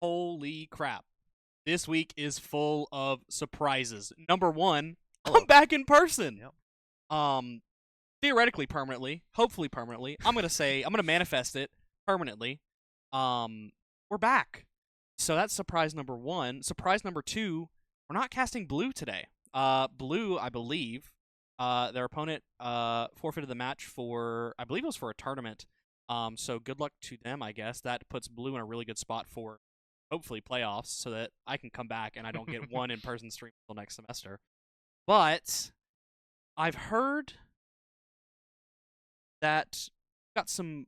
Holy crap. This week is full of surprises. Number one, Hello. I'm back in person. Yep. Theoretically permanently, hopefully permanently. I'm gonna manifest it permanently. We're back. So that's surprise number one. Surprise number two, we're not casting blue today. Blue, I believe, their opponent forfeited the match for, I believe it was for a tournament. So good luck to them, I guess. That puts blue in a really good spot for hopefully playoffs so that I can come back and I don't get one in-person stream until next semester. But I've heard that got some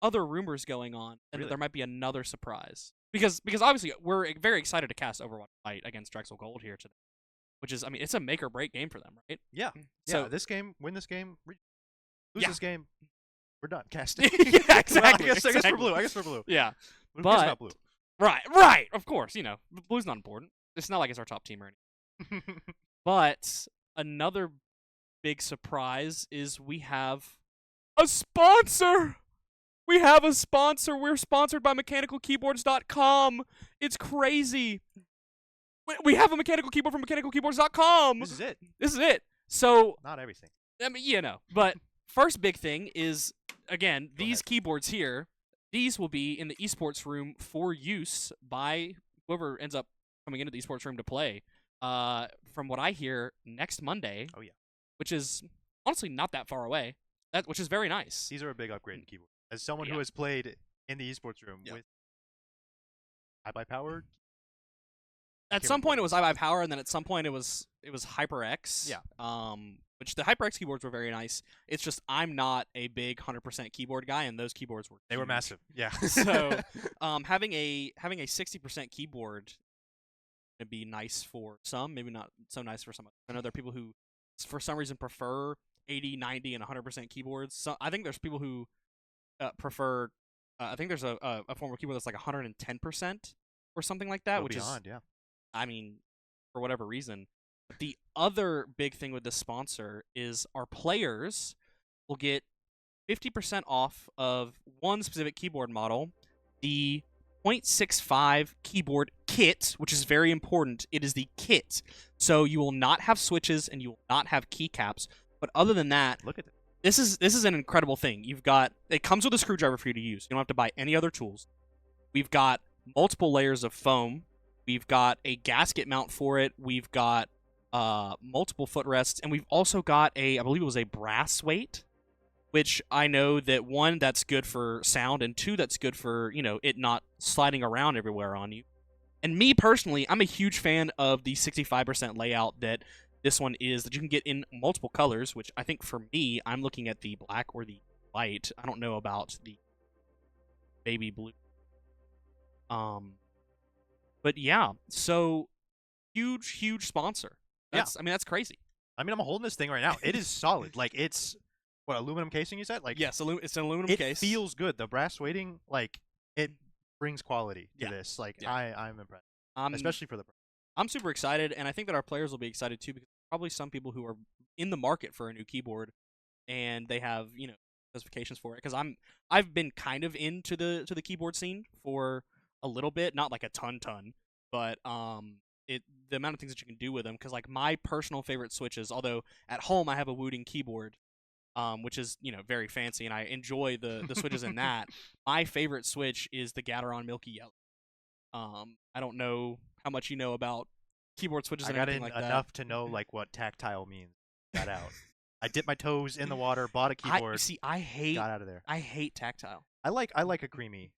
other rumors going on and Really? that there might be another surprise. Because obviously we're very excited to cast Overwatch White against Drexel Gold here today. Which is, I mean, it's a make or break game for them, right? Yeah. So yeah. This game, win this game, lose Yeah. this game, we're done casting. Yeah, exactly. Well, I guess exactly. for blue. I guess for blue. Yeah. Who But- cares about blue? Right. Of course, you know, blue's not important. It's not like it's our top team or anything. But another big surprise is we have a sponsor. We have a sponsor. We're sponsored by mechanicalkeyboards.com. It's crazy. We have a mechanical keyboard from mechanicalkeyboards.com. This is it. This is it. So, Not everything. I mean, you know, but first big thing is, again, Go these ahead. keyboards here, these will be in the esports room for use by whoever ends up coming into the esports room to play. From what I hear, next Monday. Oh, yeah. Which is honestly not that far away. Which is very nice. These are a big upgrade in keyboard. As someone Yeah. who has played in the esports room Yep. with high-powered. At some point it was iBuyPower, and then at some point it was HyperX. Yeah. Which the HyperX keyboards were very nice. It's just I'm not a big 100% keyboard guy, and those keyboards were They were huge. massive. Yeah. So having a 60% keyboard would be nice for some, maybe not so nice for some. I know there are people who, for some reason, prefer 80, 90, and 100% keyboards. So I think there's people who prefer. I think there's a form of keyboard that's like 110% or something like that, Go which beyond, is, yeah. I mean, for whatever reason. But the other big thing with this sponsor is our players will get 50% off of one specific keyboard model, the 0.65 keyboard kit, which is very important. It is the kit. So you will not have switches and you will not have keycaps. But other than that, Look at it. this is an incredible thing. It comes with a screwdriver for you to use. You don't have to buy any other tools. We've got multiple layers of foam. We've got a gasket mount for it. We've got multiple footrests, and we've also got I believe it was a brass weight, which I know that one, that's good for sound, and two, that's good for, you know, it not sliding around everywhere on you. And me personally, I'm a huge fan of the 65% layout that this one is, that you can get in multiple colors, which I think for me, I'm looking at the black or the white. I don't know about the baby blue. But yeah, so huge sponsor. I mean, that's crazy. I mean, I'm holding this thing right now. It is solid. Like, it's what, aluminum casing you said? Like, Yes, it's an aluminum it case. feels good. The brass weighting, like, it brings quality to Yeah. this. Like, Yeah. I'm impressed, I'm especially for the price. I'm super excited, and I think that our players will be excited too, because probably some people who are in the market for a new keyboard, and they have, you know, specifications for it. Because I've been kind of into the keyboard scene for a little bit, not like a ton, but the amount of things that you can do with them. Because like my personal favorite switches, although at home I have a Wooting keyboard, which is, you know, very fancy, and I enjoy the switches in that. My favorite switch is the Gateron Milky Yellow. I don't know how much you know about keyboard switches I and got everything in like that. enough to know like what tactile means. Got out. I dipped my toes in the water, bought a keyboard, I hate got out of there. I hate tactile. I like a creamy.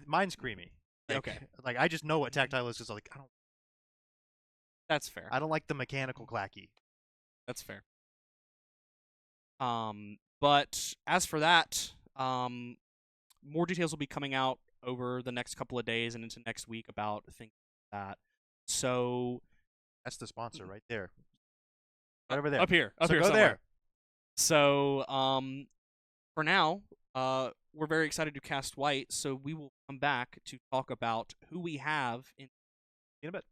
Mine's creamy. Like, Okay. Like, I just know what tactile is because like That's fair. I don't like the mechanical clacky. That's fair. But as for that, more details will be coming out over the next couple of days and into next week about things like that. So That's the sponsor right there. Right over there. Up here So go somewhere. there. So for now, we're very excited to cast White, so we will come back to talk about who we have In a bit.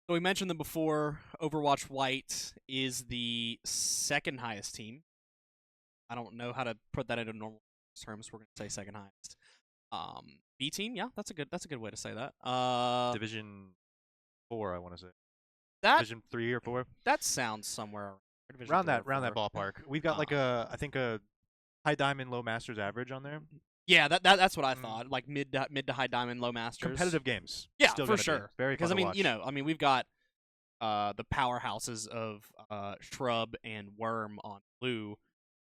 So we mentioned them before. Overwatch White is the second highest team. I don't know how to put that into normal terms. We're gonna say second highest. B team, yeah, that's a good way to say that. Division 4, I want to say. That Division 3 or 4. that sounds somewhere Division Around 3 or that 4. ballpark. We've got like I think a high diamond, low masters average on there. Yeah, that's what I thought. Like mid to high diamond, low masters. Competitive games. Yeah, Still for gonna sure. Be. Very fun Because to watch. I mean, we've got the powerhouses of Shrub and Worm on blue,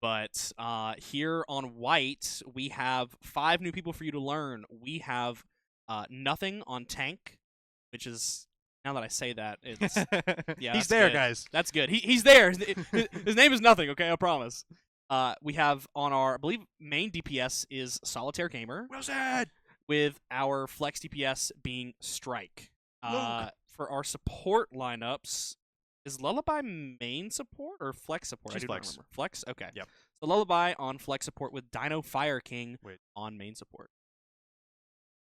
but here on white we have 5 new people for you to learn. We have nothing on tank, which is, now that I say that, it's yeah, He's that's there, good. guys. That's good. He's there. His name is nothing. Okay, I promise. We have on our, I believe, main DPS is Solitaire Gamer, Well said. with our flex DPS being Strike. Luke. For our support lineups, is Lullaby main support or flex support? She's I do not flex. remember. Flex? Okay. Yep. So Lullaby on flex support with Dino Fire King Wait. on main support.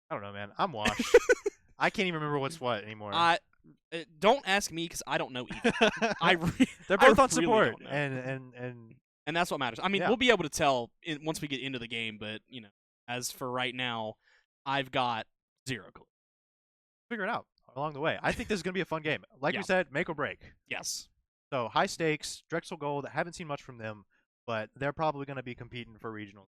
I don't know, man. I'm washed. I can't even remember what's what anymore. Don't ask me because I don't know either. They're both I on really support, don't know. and that's what matters. I mean, Yeah. we'll be able to tell once we get into the game, but as for right now, I've got 0 clue. figure it out along the way. I think this is gonna be a fun game. Like Yeah. we said, make or break. Yes. So high stakes. Drexel Gold. I haven't seen much from them, but they're probably gonna be competing for regionals.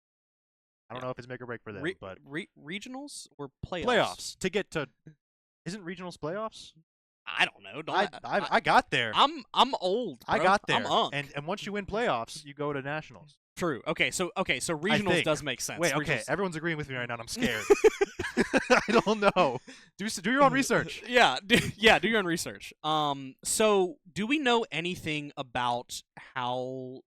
I don't know if it's make or break for them, but Regionals or playoffs? playoffs to get to. Isn't regionals playoffs? I don't know. I got there. I'm old. Bro. I got there. I'm unk. And once you win playoffs, you go to nationals. True. Okay. So regionals think. does make sense. Wait, okay. Regionals- Everyone's agreeing with me right now, and I'm scared. I don't know. Do your own research. Yeah. Do your own research. So do we know anything about how?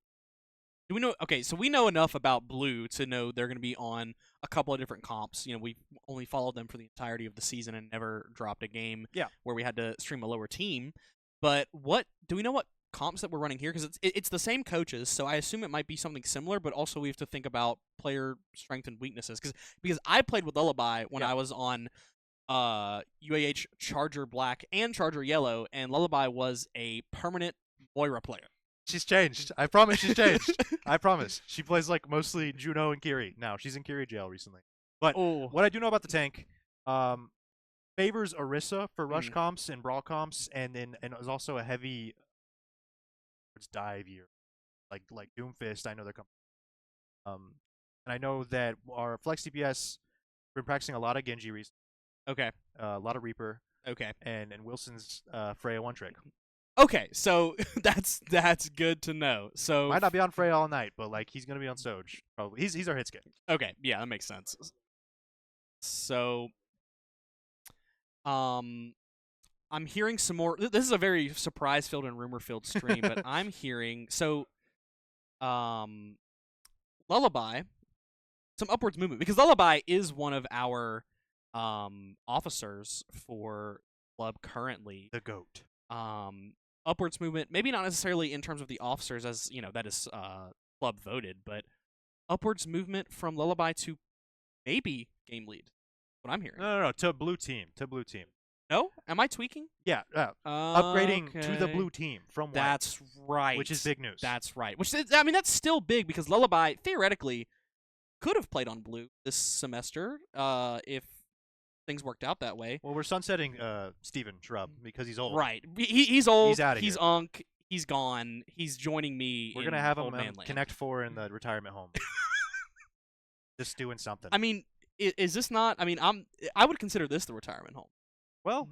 Do we know? Okay, so we know enough about Blue to know they're going to be on a couple of different comps. We only followed them for the entirety of the season and never dropped a game. Yeah. Where we had to stream a lower team. But do we know what comps that we're running here? Because it's the same coaches, so I assume it might be something similar. But also we have to think about player strength and weaknesses. Because I played with Lullaby when I was on UAH Charger Black and Charger Yellow, and Lullaby was a permanent Moira player. She's changed. I promise she's changed. I promise. She plays like mostly Juno and Kiri now. She's in Kiri jail recently. But what I do know about the tank, favors Orisa for rush comps and brawl comps, and is also a heavy dive year, like Doomfist. I know they're coming. And I know that our flex DPS been practicing a lot of Genji recently. Okay. A lot of Reaper. Okay. And Wilson's Freya one trick. Okay, so that's good to know. So might not be on Freya all night, but like he's gonna be on Soj probably. He's our hit skip. Okay, yeah, that makes sense. So, I'm hearing some more. This is a very surprise-filled and rumor-filled stream, but I'm hearing Lullaby, some upwards movement because Lullaby is one of our officers for club currently. The GOAT. Upwards movement, maybe not necessarily in terms of the officers, as that is club voted, but upwards movement from Lullaby to maybe game lead. What I'm hearing. No, to blue team. No, am I tweaking? Yeah, upgrading to the blue team from white. That's right. Which is big news. That's right. Which that's still big because Lullaby theoretically could have played on blue this semester if things worked out that way. Well, we're sunsetting Steven Shrub because he's old. Right. He's old. He's out of He's here. Unk. He's gone. He's joining me. We're gonna have him Old Man Land. Connect 4 in the retirement home. Just doing something. I mean, is this not? I mean, I would consider this the retirement home. Well,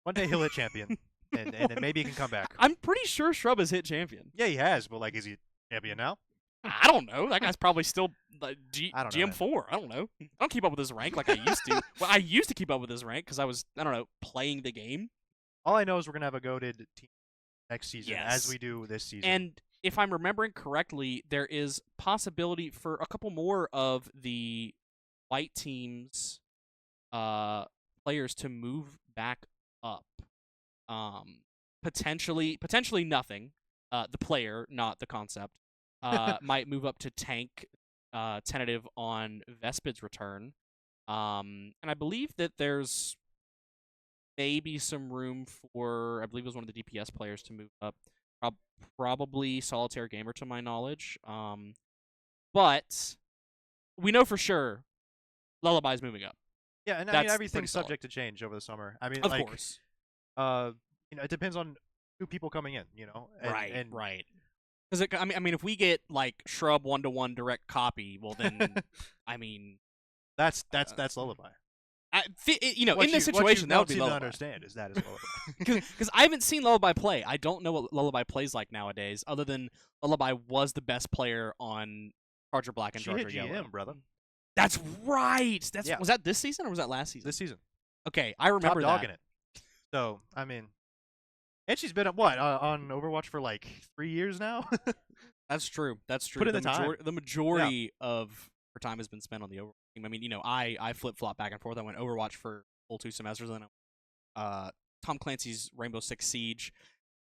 one day he'll hit champion, and then maybe he can come back. I'm pretty sure Shrub has hit champion. Yeah, he has, but like, is he champion now? I don't know. That guy's probably still I don't know, GM4. I don't know. I don't keep up with his rank like I used to. Well, I used to keep up with his rank because I was, playing the game. All I know is we're going to have a goated team next season, Yes. as we do this season. And if I'm remembering correctly, there is possibility for a couple more of the white team's players to move back up. Potentially nothing. The player, not the concept. Might move up to tank, tentative on Vespid's return. And I believe that there's maybe some room for, I believe it was one of the DPS players to move up. Probably Solitaire Gamer to my knowledge. But we know for sure Lullaby's moving up. Yeah, and I mean everything's subject to change over the summer. I mean, of course. It depends on new people coming in, Right. Because I mean, if we get like Shrub 1-to-1 direct copy, well then, I mean, that's Lullaby. In this situation, that would be Lullaby. What you don't understand is that is Lullaby. Because I haven't seen Lullaby play. I don't know what Lullaby plays like nowadays, other than Lullaby was the best player on Charger Black and Charger Yellow. GM, brother. That's right. Was that this season or was that last season? This season. Okay, I remember Top dog in it. So I mean, and she's been on Overwatch for like 3 years now. That's true. Put in the time. The majority of her time has been spent on the Overwatch team. I mean, I flip-flop back and forth. I went Overwatch for full 2 semesters, and then Tom Clancy's Rainbow Six Siege.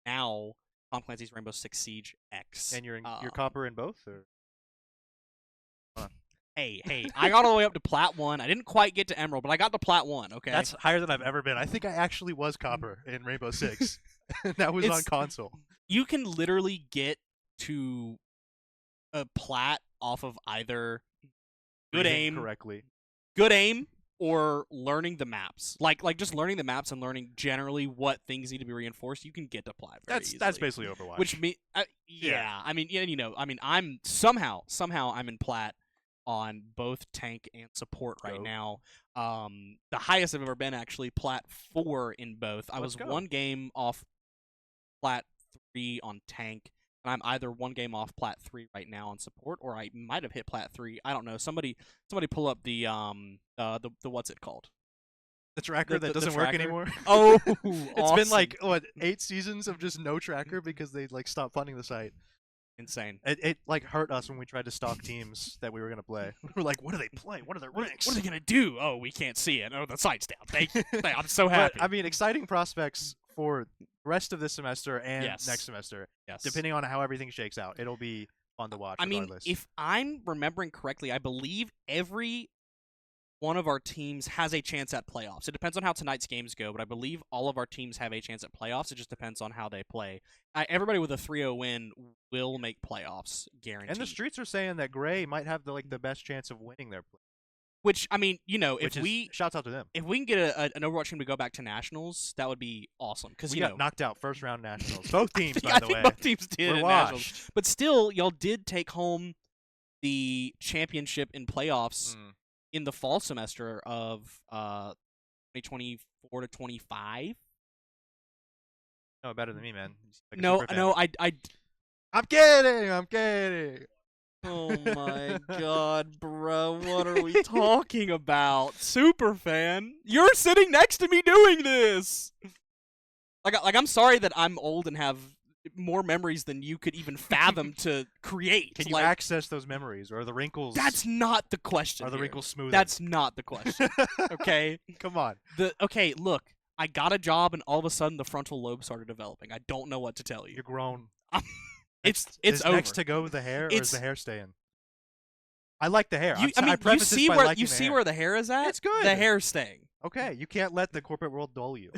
Now Tom Clancy's Rainbow Six Siege X. And you're copper in both, or? Hey, I got all the way up to Plat 1. I didn't quite get to Emerald, but I got to Plat 1, okay? That's higher than I've ever been. I think I actually was copper in Rainbow Six. That was on console. You can literally get to a Plat off of either good aim or learning the maps. Like just learning the maps and learning generally what things need to be reinforced. You can get to Plat very easily. That's basically Overwatch. Which yeah. I mean, I'm somehow I'm in Plat on both tank and support right now. The highest I've ever been, actually, Plat 4 in both. I was 1 game off Plat 3 on tank, and I'm either 1 game off Plat 3 right now on support, or I might have hit Plat 3. I don't know. Somebody pull up the what's it called? The tracker that doesn't work anymore. Oh, it's awesome. been like 8 seasons of just no tracker because they like stopped funding the site. Insane. It like hurt us when we tried to stalk teams that we were gonna play. We're like, what do they play? What are their ranks? What are they gonna do? Oh, we can't see it. Oh, the site's down. Thank you. I'm so happy. But, I mean, exciting prospects for the rest of this semester and next semester. Yes. Depending on how everything shakes out, it'll be fun to watch. I mean, if I'm remembering correctly, I believe every one of our teams has a chance at playoffs. It depends on how tonight's games go, but I believe all of our teams have a chance at playoffs. It just depends on how they play. Everybody with a 3-0 win will make playoffs, guaranteed. And the streets are saying that Gray might have the best chance of winning their play. Which, I mean, shouts out to them. If we can get an Overwatch team to go back to nationals, that would be awesome. Because we got knocked out first round nationals. Both teams, by the way. I think both teams did in nationals. But still, y'all did take home the championship in playoffs in the fall semester of 2024 to 25. No, better than me, man. Like no, I'm kidding. Oh my god, bro, what are we talking about? Superfan, you're sitting next to me doing this. Like I'm sorry that I'm old and have more memories than you could even fathom to create. Can you access those memories, or are the wrinkles? That's not the question. Are the wrinkles smooth? That's not the question. Okay. Come on. Okay, look, I got a job and all of a sudden the frontal lobe started developing. I don't know what to tell you. You're grown. It's over. Next to go the hair, or is the hair staying? I like the hair. You see where the hair is at? It's good. The hair's staying. Okay, you can't let the corporate world dull you.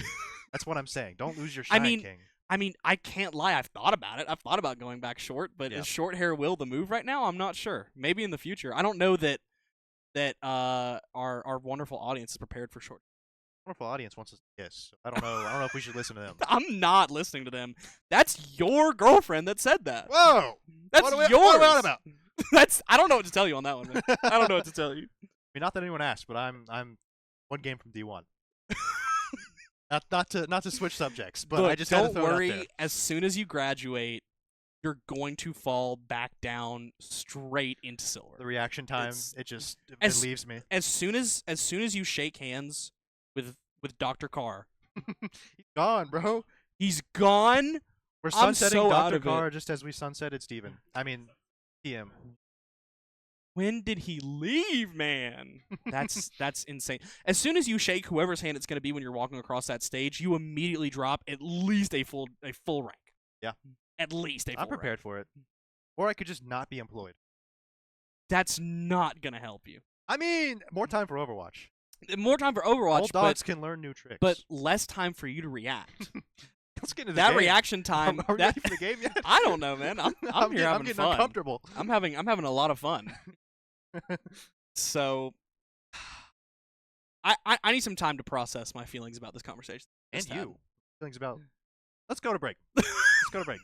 That's what I'm saying. Don't lose your shine, King. I mean, I can't lie. I've thought about it. I've thought about going back short, but is short hair the move right now? I'm not sure. Maybe in the future. I don't know that our wonderful audience is prepared for short. Wonderful audience wants us to kiss. So I don't know if we should listen to them. I'm not listening to them. That's your girlfriend that said that. Whoa! That's yours. What are we on about? I don't know what to tell you on that one, man. I don't know what to tell you. I mean, not that anyone asked, but I'm 1 game from D1. not to switch subjects, but I just had to throw it out there. Don't worry. As soon as you graduate, you're going to fall back down straight into silver. The reaction time, it leaves me. As soon as you shake hands with Dr. Carr, he's gone, bro. He's gone. We're sunsetting Dr. Carr just as we sunsetted Steven. I mean, TM. When did he leave, man? That's insane. As soon as you shake whoever's hand it's going to be when you're walking across that stage, you immediately drop at least a full rank. Yeah. At least a full I'm prepared for it. Or I could just not be employed. That's not going to help you. I mean, more time for Overwatch. More time for Overwatch, Old dogs can learn new tricks. but less time for you to react. Let's get into that the game. reaction time. Are we ready for the game yet? I don't know, man. I'm here having getting fun. Uncomfortable. I'm having a lot of fun. So, I need some time to process my feelings about this conversation. And you feelings about. Let's go to break. Let's go to break.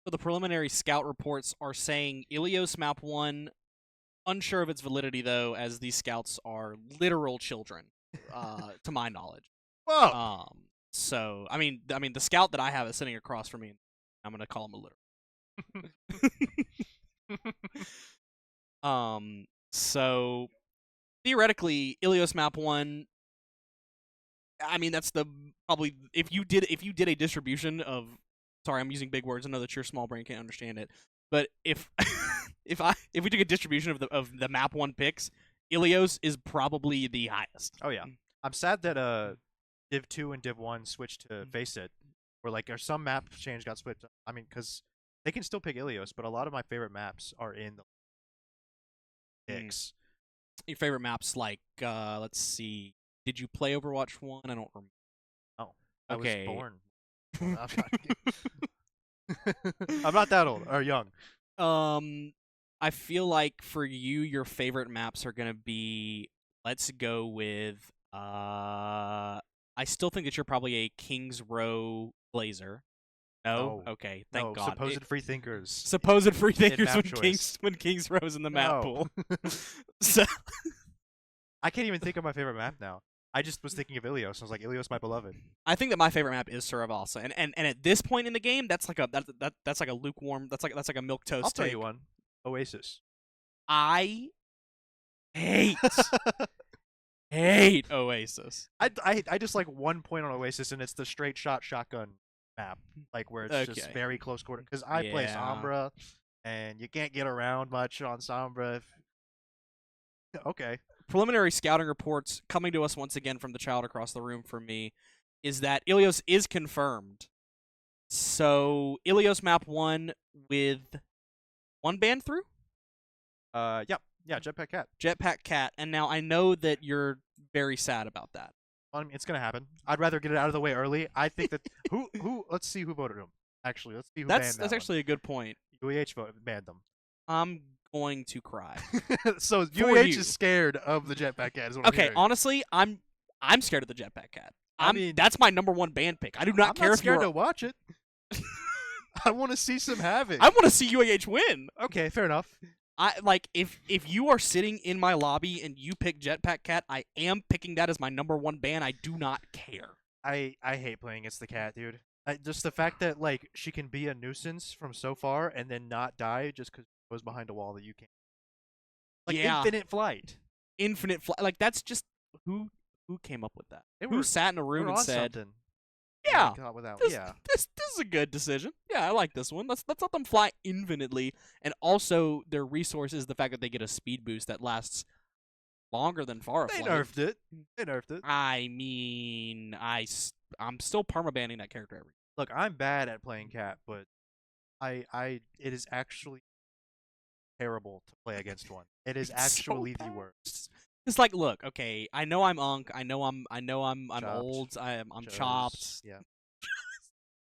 So the preliminary scout reports are saying Ilios Map 1, unsure of its validity, though, as these scouts are literal children, to my knowledge. Whoa! So, I mean, the scout that I have is sitting across from me. I'm going to call him a literal. So theoretically, Ilios map 1. I mean, that's probably if you did a distribution of. Sorry, I'm using big words. I know that your small brain can't understand it. But if if we took a distribution of the map 1 picks, Ilios is probably the highest. Oh yeah, I'm sad that Div 2 and Div 1 switched to Face It, where like some map change got split. I mean, because they can still pick Ilios, but a lot of my favorite maps are in the picks. Your favorite maps, like let's see, did you play Overwatch 1? I don't remember. Oh, I was born. I'm not that old or young. I feel like for you, your favorite maps are gonna be. Let's go with. I still think that you're probably a King's Row Blazer. No? Okay, thank God. Supposed free thinkers. Supposed free thinkers when King's Row's in the map pool. So I can't even think of my favorite map now. I just was thinking of Ilios. I was like, Ilios, my beloved. I think that my favorite map is Suravalsa, and at this point in the game, that's like a lukewarm. That's like a milquetoast. I'll tell you one. Oasis. I hate Oasis. I just like one point on Oasis, and it's the straight shot shotgun map, like where it's just very close quarter. Because I play Sombra, and you can't get around much on Sombra. Okay. Preliminary scouting reports coming to us once again from the child across the room from me is that Ilios is confirmed. So Ilios map 1 with 1 ban through? Yeah, Jetpack Cat. Jetpack Cat, and now I know that you're very sad about that. I mean, it's gonna happen. I'd rather get it out of the way early. I think that who let's see who voted him. Actually, let's see who banned that. That's actually a good point. UAH banned them. I'm going to cry. So UAH is scared of the Jetpack Cat. Is what okay, honestly, I'm scared of the Jetpack Cat. I mean, that's my #1 ban pick. I do not care if you're scared to watch it. I want to see some havoc. I want to see UAH win. Okay, fair enough. If you are sitting in my lobby and you pick Jetpack Cat, I am picking that as my #1 ban. I do not care. I hate playing against the cat, dude. Just the fact that like she can be a nuisance from so far and then not die just because she goes behind a wall that you can't. Like infinite flight. Infinite flight. Like that's just who came up with that? Who sat in a room and said, something. Yeah, this is a good decision. Yeah, I like this one. Let's let them fly infinitely, and also their resource is the fact that they get a speed boost that lasts longer than Farah. They nerfed it. I mean, I'm still permabanning that character every. Look, I'm bad at playing cat, but it is actually terrible to play against one. It is actually the worst. It's like, look, okay, I know I'm Unk, I know I'm old, I'm chopped. Yeah.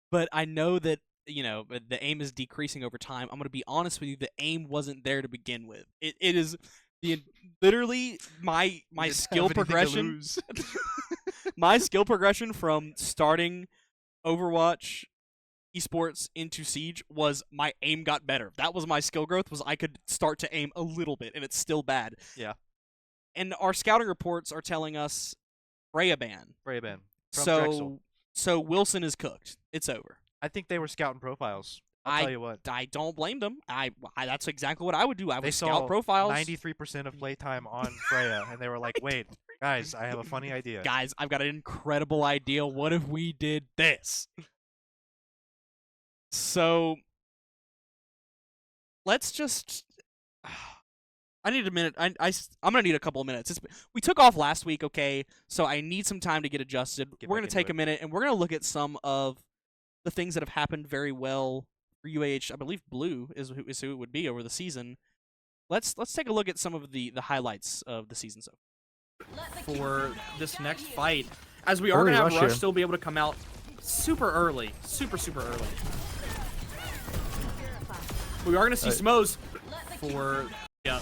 But I know that, the aim is decreasing over time. I'm going to be honest with you, the aim wasn't there to begin with. It is literally my skill progression. My skill progression from starting Overwatch esports into Siege was my aim got better. That was my skill growth, was I could start to aim a little bit, and it's still bad. Yeah. And our scouting reports are telling us Freya ban. From Drexel. So Wilson is cooked. It's over. I think they were scouting profiles. I'll tell you what. I don't blame them. That's exactly what I would do. I would scout profiles. 93% of playtime on Freya, and they were like, wait, guys, I have a funny idea. Guys, I've got an incredible idea. What if we did this? So, let's just... I need a minute. I'm gonna need a couple of minutes. We took off last week, okay? So I need some time to get adjusted. We're gonna take a minute, and we're gonna look at some of the things that have happened very well for UAH. I believe Blue is who it would be over the season. Let's take a look at some of the highlights of the season so for this next fight, as we are gonna have Rush still be able to come out super early, super early. We are gonna see Smos for. Yeah,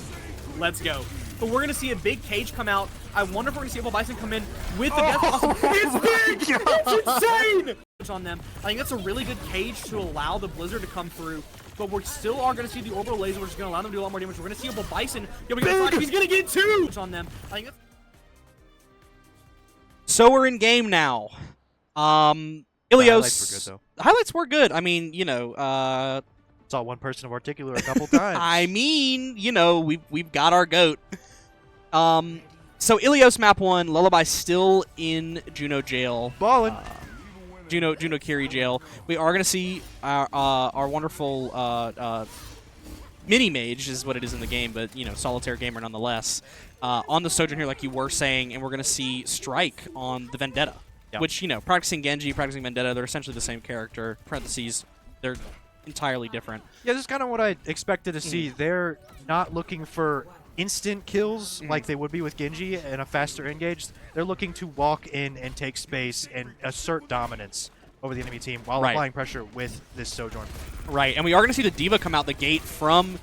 let's go. But we're going to see a big cage come out. I wonder if we're going to see Bison come in with the death blossom. It's big! It's insane! On them. I think that's a really good cage to allow the Blizzard to come through. But we still are going to see the orbital laser, which is going to allow them to do a lot more damage. We're going to see Bison. He's going to get two! On them. I think that's... So we're in game now. Ilios. Highlights were good, though. Highlights were good. I mean, saw one person of Articular a couple times. I mean, we've got our GOAT. So Ilios map 1, Lullaby still in Juno jail. Ballin'. Juno Kiri jail. We are going to see our wonderful mini mage is what it is in the game, but you know, solitaire gamer nonetheless. On the Sojourn here, like you were saying, and we're going to see Strike on the Vendetta, which, you know, practicing Genji, practicing Vendetta, they're essentially the same character. Parentheses, they're entirely different. Yeah, this is kind of what I expected to see. They're not looking for instant kills like they would be with Genji and a faster engage. They're looking to walk in and take space and assert dominance over the enemy team while applying pressure with this Sojourn. Right, and we are going to see the D.Va come out the gate from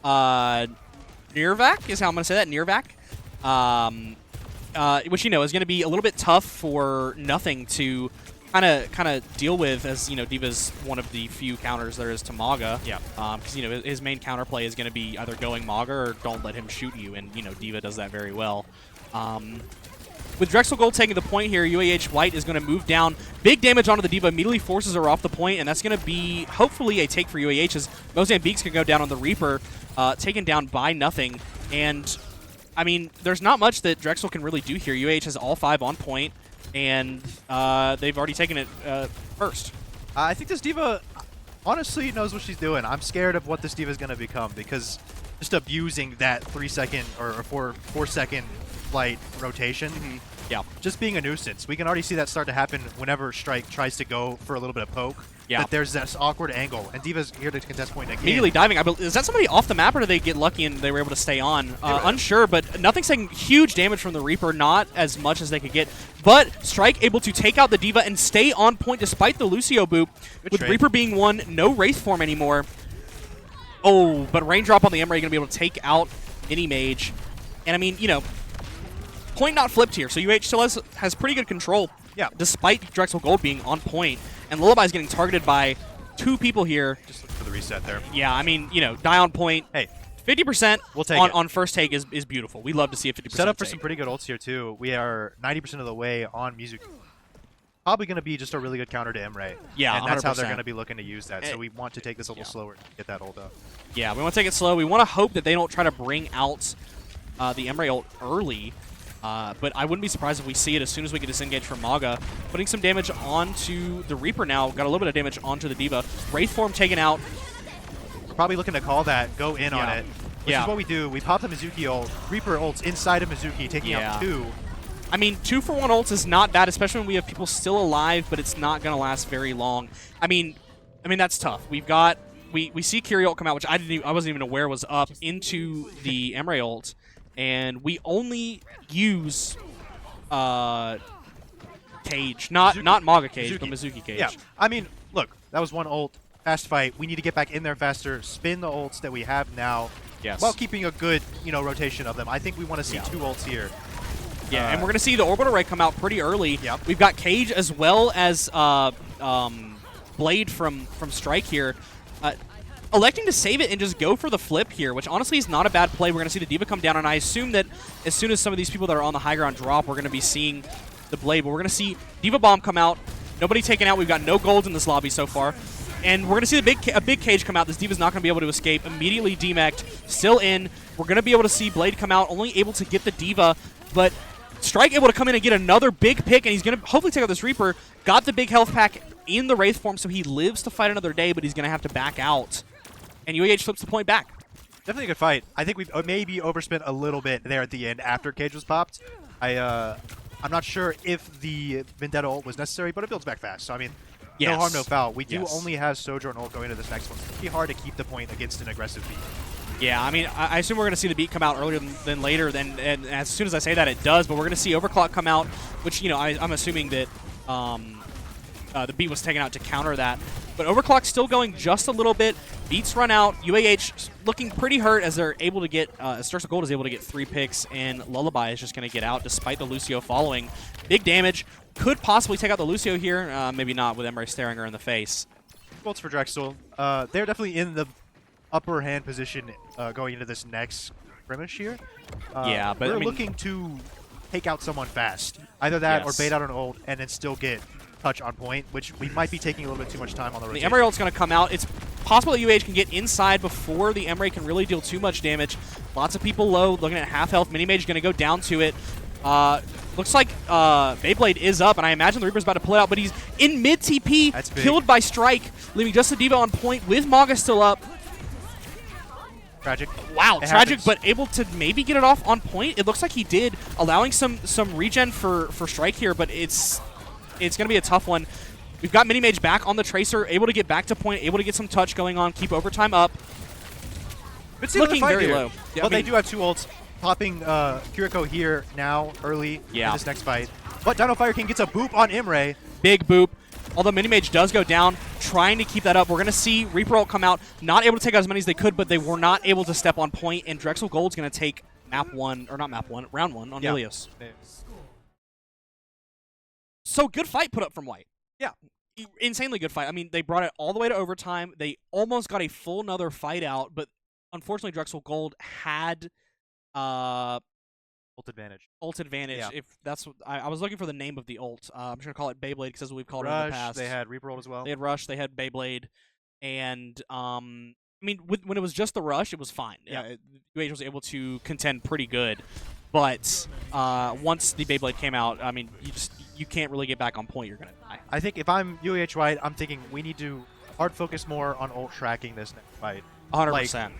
Nirvac, is how I'm going to say that, Nirvac. Which, you know, is going to be a little bit tough for Nothing to kind of deal with, as, you know, D.Va's one of the few counters there is to Maga. Yeah. Because, you know, his main counterplay is going to be either going Maga or don't let him shoot you, and, you know, D.Va does that very well. With Drexel Gold taking the point here, UAH White is going to move down. Big damage onto the D.Va, immediately forces her off the point, and that's going to be, hopefully, a take for UAH, as Mozambique's going to go down on the Reaper, taken down by Nothing. And, I mean, there's not much that Drexel can really do here. UAH has all 5 on point, and they've already taken it first. I think this D.Va honestly knows what she's doing. I'm scared of what this D.Va is going to become, because just abusing that 3-second or 4-second flight rotation, just being a nuisance. We can already see that start to happen whenever Strike tries to go for a little bit of poke. Yeah. That there's this awkward angle, and D.Va's here to contest point again. Immediately diving. Is that somebody off the map, or did they get lucky and they were able to stay on? Unsure, but Nothing's taking huge damage from the Reaper, not as much as they could get. But Strike able to take out the D.Va and stay on point despite the Lucio boop. With Reaper being one, no Wraith form anymore. Oh, but Raindrop on the Emery going to be able to take out Mini Mage. And I mean, you know, point not flipped here, so UH still has pretty good control, despite Drexel Gold being on point. And Lullaby's getting targeted by 2 people here. Just look for the reset there. Yeah, I mean, you know, die on point. Hey, 50% we'll take on first take is beautiful. We love to see a 50% set up for take. some pretty good ults here, too. We are 90% of the way on Mizuki. Probably going to be just a really good counter to Emre. Yeah, and that's 100%. how they're going to be looking to use that. So we want to take this a little slower to get that ult up. Yeah, we want to take it slow. We want to hope that they don't try to bring out the Emre ult early. But I wouldn't be surprised if we see it as soon as we get disengaged from Maga. Putting some damage onto the Reaper now. Got a little bit of damage onto the D.Va. Wraith form taken out. We're probably looking to call that, go in on it. Which is what we do. We pop the Mizuki ult. Reaper ults inside of Mizuki, taking out 2. I mean, 2-for-1 ults is not bad, especially when we have people still alive, but it's not going to last very long. I mean, that's tough. We've got... We see Kiri ult come out, which I wasn't even aware was up, into the Emre ult. And we only use Cage, not Maga Cage, but Mizuki Cage. Yeah, I mean, look, that was one ult. Fast fight. We need to get back in there faster. Spin the ults that we have now, while keeping a good, you know, rotation of them. I think we want to see 2 ults here. Yeah, and we're gonna see the orbital ray come out pretty early. We've got Cage as well as Blade from Strike here. Electing to save it and just go for the flip here, which honestly is not a bad play. We're going to see the D.Va come down, and I assume that as soon as some of these people that are on the high ground drop, we're going to be seeing the Blade. But we're going to see D.Va Bomb come out. Nobody taken out. We've got no golds in this lobby so far. And we're going to see a big Cage come out. This D.Va's not going to be able to escape. Immediately demeched. Still in. We're going to be able to see Blade come out, only able to get the D.Va. But Strike able to come in and get another big pick, and he's going to hopefully take out this Reaper. Got the big health pack in the Wraith form, so he lives to fight another day, but he's going to have to back out. And UAH flips the point back. Definitely a good fight. I think we've maybe overspent a little bit there at the end after Cage was popped. I'm not sure if the Vendetta ult was necessary, but it builds back fast. So, I mean, no harm, no foul. We do only have Sojourn ult going into this next one. It's pretty hard to keep the point against an aggressive beat. Yeah, I mean, I assume we're going to see the beat come out earlier than later. And as soon as I say that, it does. But we're going to see Overclock come out, which, you know, I'm assuming that the beat was taken out to counter that. But Overclock's still going just a little bit. Beats run out. UAH looking pretty hurt as they're able to get, as Drexel Gold is able to get 3 picks, and Lullaby is just going to get out despite the Lucio following. Big damage. Could possibly take out the Lucio here. Maybe not with Emery staring her in the face. Bolts for Drexel. They're definitely in the upper hand position going into this next scrimmage here. Yeah, but we're looking to take out someone fast. Either that or bait out an ult and then still get touch on point, which we might be taking a little bit too much time on the rotation. The Emery ult's going to come out. It's possible that UAH can get inside before the Emery can really deal too much damage. Lots of people low, looking at half health. Minimage going to go down to it. Looks like Beyblade is up, and I imagine the Reaper's about to pull it out, but he's in mid TP, killed by Strike, leaving just the D.Va on point with Maga still up. Tragic. Wow, it tragic, happens. but able to maybe get it off on point. It looks like he did, allowing some regen for Strike here, but it's going to be a tough one. We've got Mini Mage back on the Tracer, able to get back to point, able to get some touch going on, keep overtime up. It's looking very low. Yeah, well, they do have 2 ults. Popping Kiriko here now, early in this next fight. But Dino Fire King gets a boop on Imre. Big boop. Although Mini Mage does go down, trying to keep that up. We're going to see Reaper ult come out, not able to take out as many as they could, but they were not able to step on point, and Drexel Gold's going to take round one on Ilios. So good fight put up from White. Yeah. Insanely good fight. I mean, they brought it all the way to overtime. They almost got a full another fight out, but unfortunately Drexel Gold had ult advantage. Yeah. If that's what I was looking for the name of the ult. I'm just gonna call it Beyblade because that's what we've called Rush, it in the past. they had Reaper ult as well. They had Rush. They had Beyblade, and I mean, when it was just the Rush, it was fine. Yeah. UAH was able to contend pretty good, but once the Beyblade came out, I mean, you can't really get back on point. You're gonna die. I think if I'm UAH White, I'm thinking we need to hard focus more on ult tracking this next fight. 100%.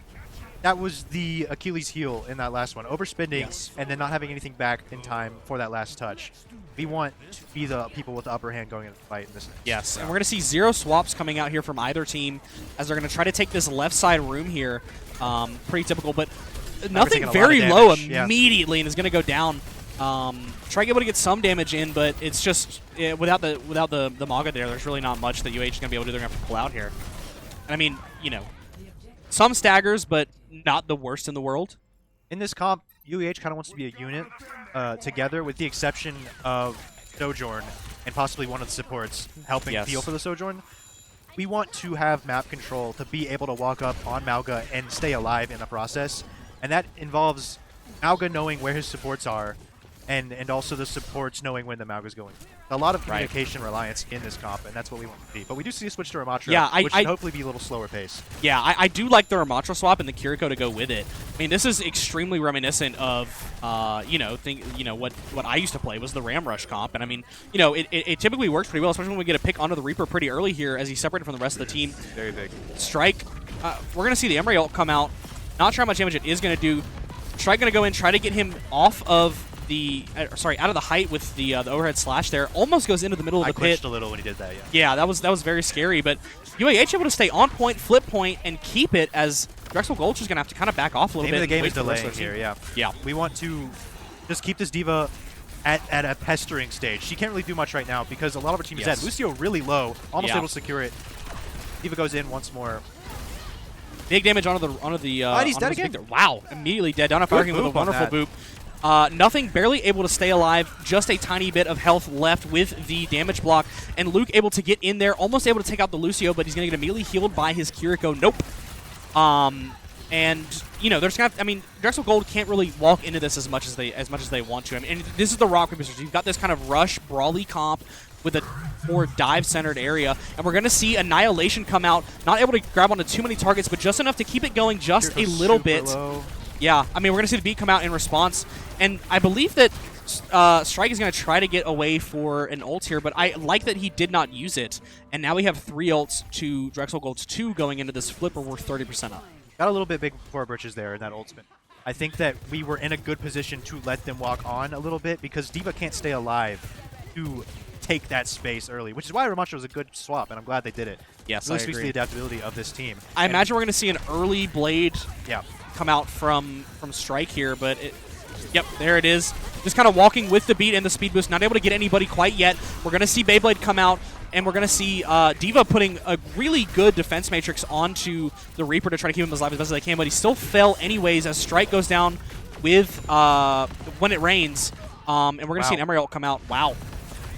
That was the Achilles heel in that last one. Overspending Yes. and then not having anything back in time for that last touch. We want to be the people with the upper hand going into the fight in this next Yes, round. and we're going to see 0 swaps coming out here from either team as they're going to try to take this left side room here. Pretty typical, but nothing taking a very lot of low damage, yeah. immediately, and is going to go down. Try to be able to get some damage in, but it's just without the Maga there's really not much that UAH is going to be able to do. They're going to have to pull out here. And I mean, you know, some staggers, but not the worst in the world. In this comp, UAH kind of wants to be a unit together, with the exception of Sojourn and possibly one of the supports helping peel for the Sojourn. We want to have map control to be able to walk up on Mauga and stay alive in the process. And that involves Mauga knowing where his supports are and also the supports knowing when the Mauga's going. A lot of communication reliance in this comp, and that's what we want to see. But we do see a switch to Ramatra, which should hopefully be a little slower pace. Yeah, I do like the Ramatra swap and the Kiriko to go with it. I mean, this is extremely reminiscent of, what I used to play was the Ram Rush comp. And I mean, it typically works pretty well, especially when we get a pick onto the Reaper pretty early here as he's separated from the rest of the team. Very big. Strike, we're going to see the Emery ult come out. Not sure how much damage it is going to do. Strike going to go in, try to get him off of out of the height with the overhead slash there. Almost goes into the middle of the pit. I glitched a little when he did that, yeah. Yeah, that was very scary, but UAH able to stay on point, flip point, and keep it as Drexel Gold is going to have to kind of back off a little bit. The game and is wait for the rest delaying of their here, team. yeah. We want to just keep this D.Va at a pestering stage. She can't really do much right now because a lot of her team is dead. Lucio really low, almost able to secure it. D.Va goes in once more. Big damage onto the he's dead again. Wow, immediately dead. Down a fire with a wonderful boop. Nothing, barely able to stay alive, just a tiny bit of health left with the damage block, and Luke able to get in there, almost able to take out the Lucio, but he's going to get immediately healed by his Kiriko. Nope. And there's gonna have, I mean, Drexel Gold can't really walk into this as much as they want to. I mean, and this is the rock paper scissors. You've got this kind of rush brawly comp with a more dive-centered area, and we're going to see Annihilation come out, not able to grab onto too many targets, but just enough to keep it going just a little bit. Low. Yeah, I mean, we're going to see the beat come out in response, and I believe that Strike is going to try to get away for an ult here, but I like that he did not use it, and now we have 3 ults to Drexel Gold's 2 going into this flip where we're 30% up. Got a little bit big for our britches there in that ult spin. I think that we were in a good position to let them walk on a little bit because D.Va can't stay alive to take that space early, which is why Ramatra was a good swap, and I'm glad they did it. Yes, really I speaks to agree. the adaptability of this team. I imagine we're going to see an early Blade Yeah. come out from Strike here, but yep, there it is. Just kind of walking with the beat and the speed boost, not able to get anybody quite yet. We're going to see Beyblade come out, and we're going to see D.Va putting a really good defense matrix onto the Reaper to try to keep him alive as best as they can, but he still fell anyways as Strike goes down with When It Rains, and we're going to see an Emery ult come out. Wow.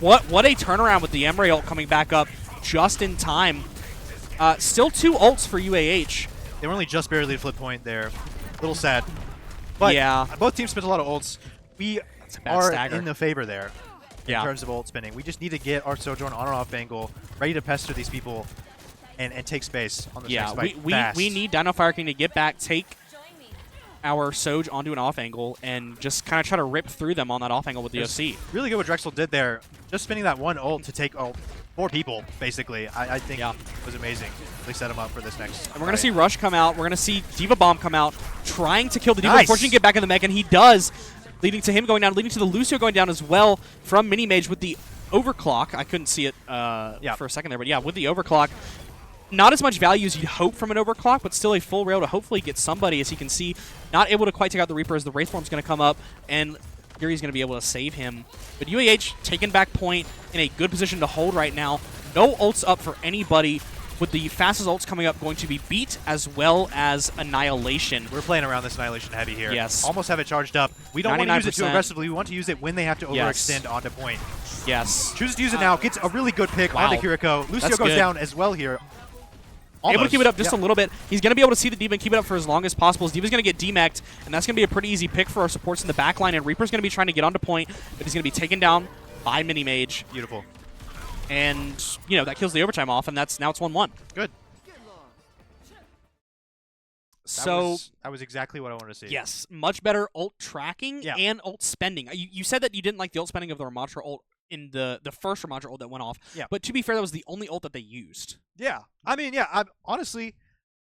What a turnaround with the Emery ult coming back up just in time. Still 2 ults for UAH. They were only just barely at flip point there. A little sad. But yeah, both teams spent a lot of ults. We are in the favor there in terms of ult spinning. We just need to get our Sojourn on or off angle, ready to pester these people and take space on this next fight. We need Dino Fire King to get back, take our Soj onto an off angle and just kind of try to rip through them on that off angle with the OC. Really good what Drexel did there. Just spinning that one ult to take 4 people, basically. I think was amazing. They set him up for this next. And we're going to see Rush come out. We're going to see D.Va Bomb come out, trying to kill the D.Va. Unfortunately, get back in the mech, and he does, leading to him going down, leading to the Lucio going down as well from Minimage with the overclock. I couldn't see it for a second there, but yeah, with the overclock. Not as much value as you'd hope from an overclock, but still a full rail to hopefully get somebody. As you can see, not able to quite take out the Reaper as the Wraith Form's going to come up, and Fury's going to be able to save him. But UAH taking back point in a good position to hold right now. No ults up for anybody, with the fastest ults coming up going to be Beat as well as Annihilation. We're playing around this Annihilation heavy here. Yes. Almost have it charged up. We don't want to use it too aggressively. We want to use it when they have to overextend onto point. Yes. Chooses to use it now. Gets a really good pick onto Kiriko. Lucio goes down as well here. Able to keep it up just a little bit. He's going to be able to see the D.Va and keep it up for as long as possible. D.Va's going to get demeched, and that's going to be a pretty easy pick for our supports in the backline. And Reaper's going to be trying to get onto point, but he's going to be taken down by Minimage. Beautiful. And, you know, that kills the overtime off, and now it's 1-1. Good. So that was exactly what I wanted to see. Yes, much better ult tracking and ult spending. You said that you didn't like the ult spending of the Ramatra ult in the first Ramatra ult that went off. Yeah. But to be fair, that was the only ult that they used. Yeah. I mean, yeah, I'm honestly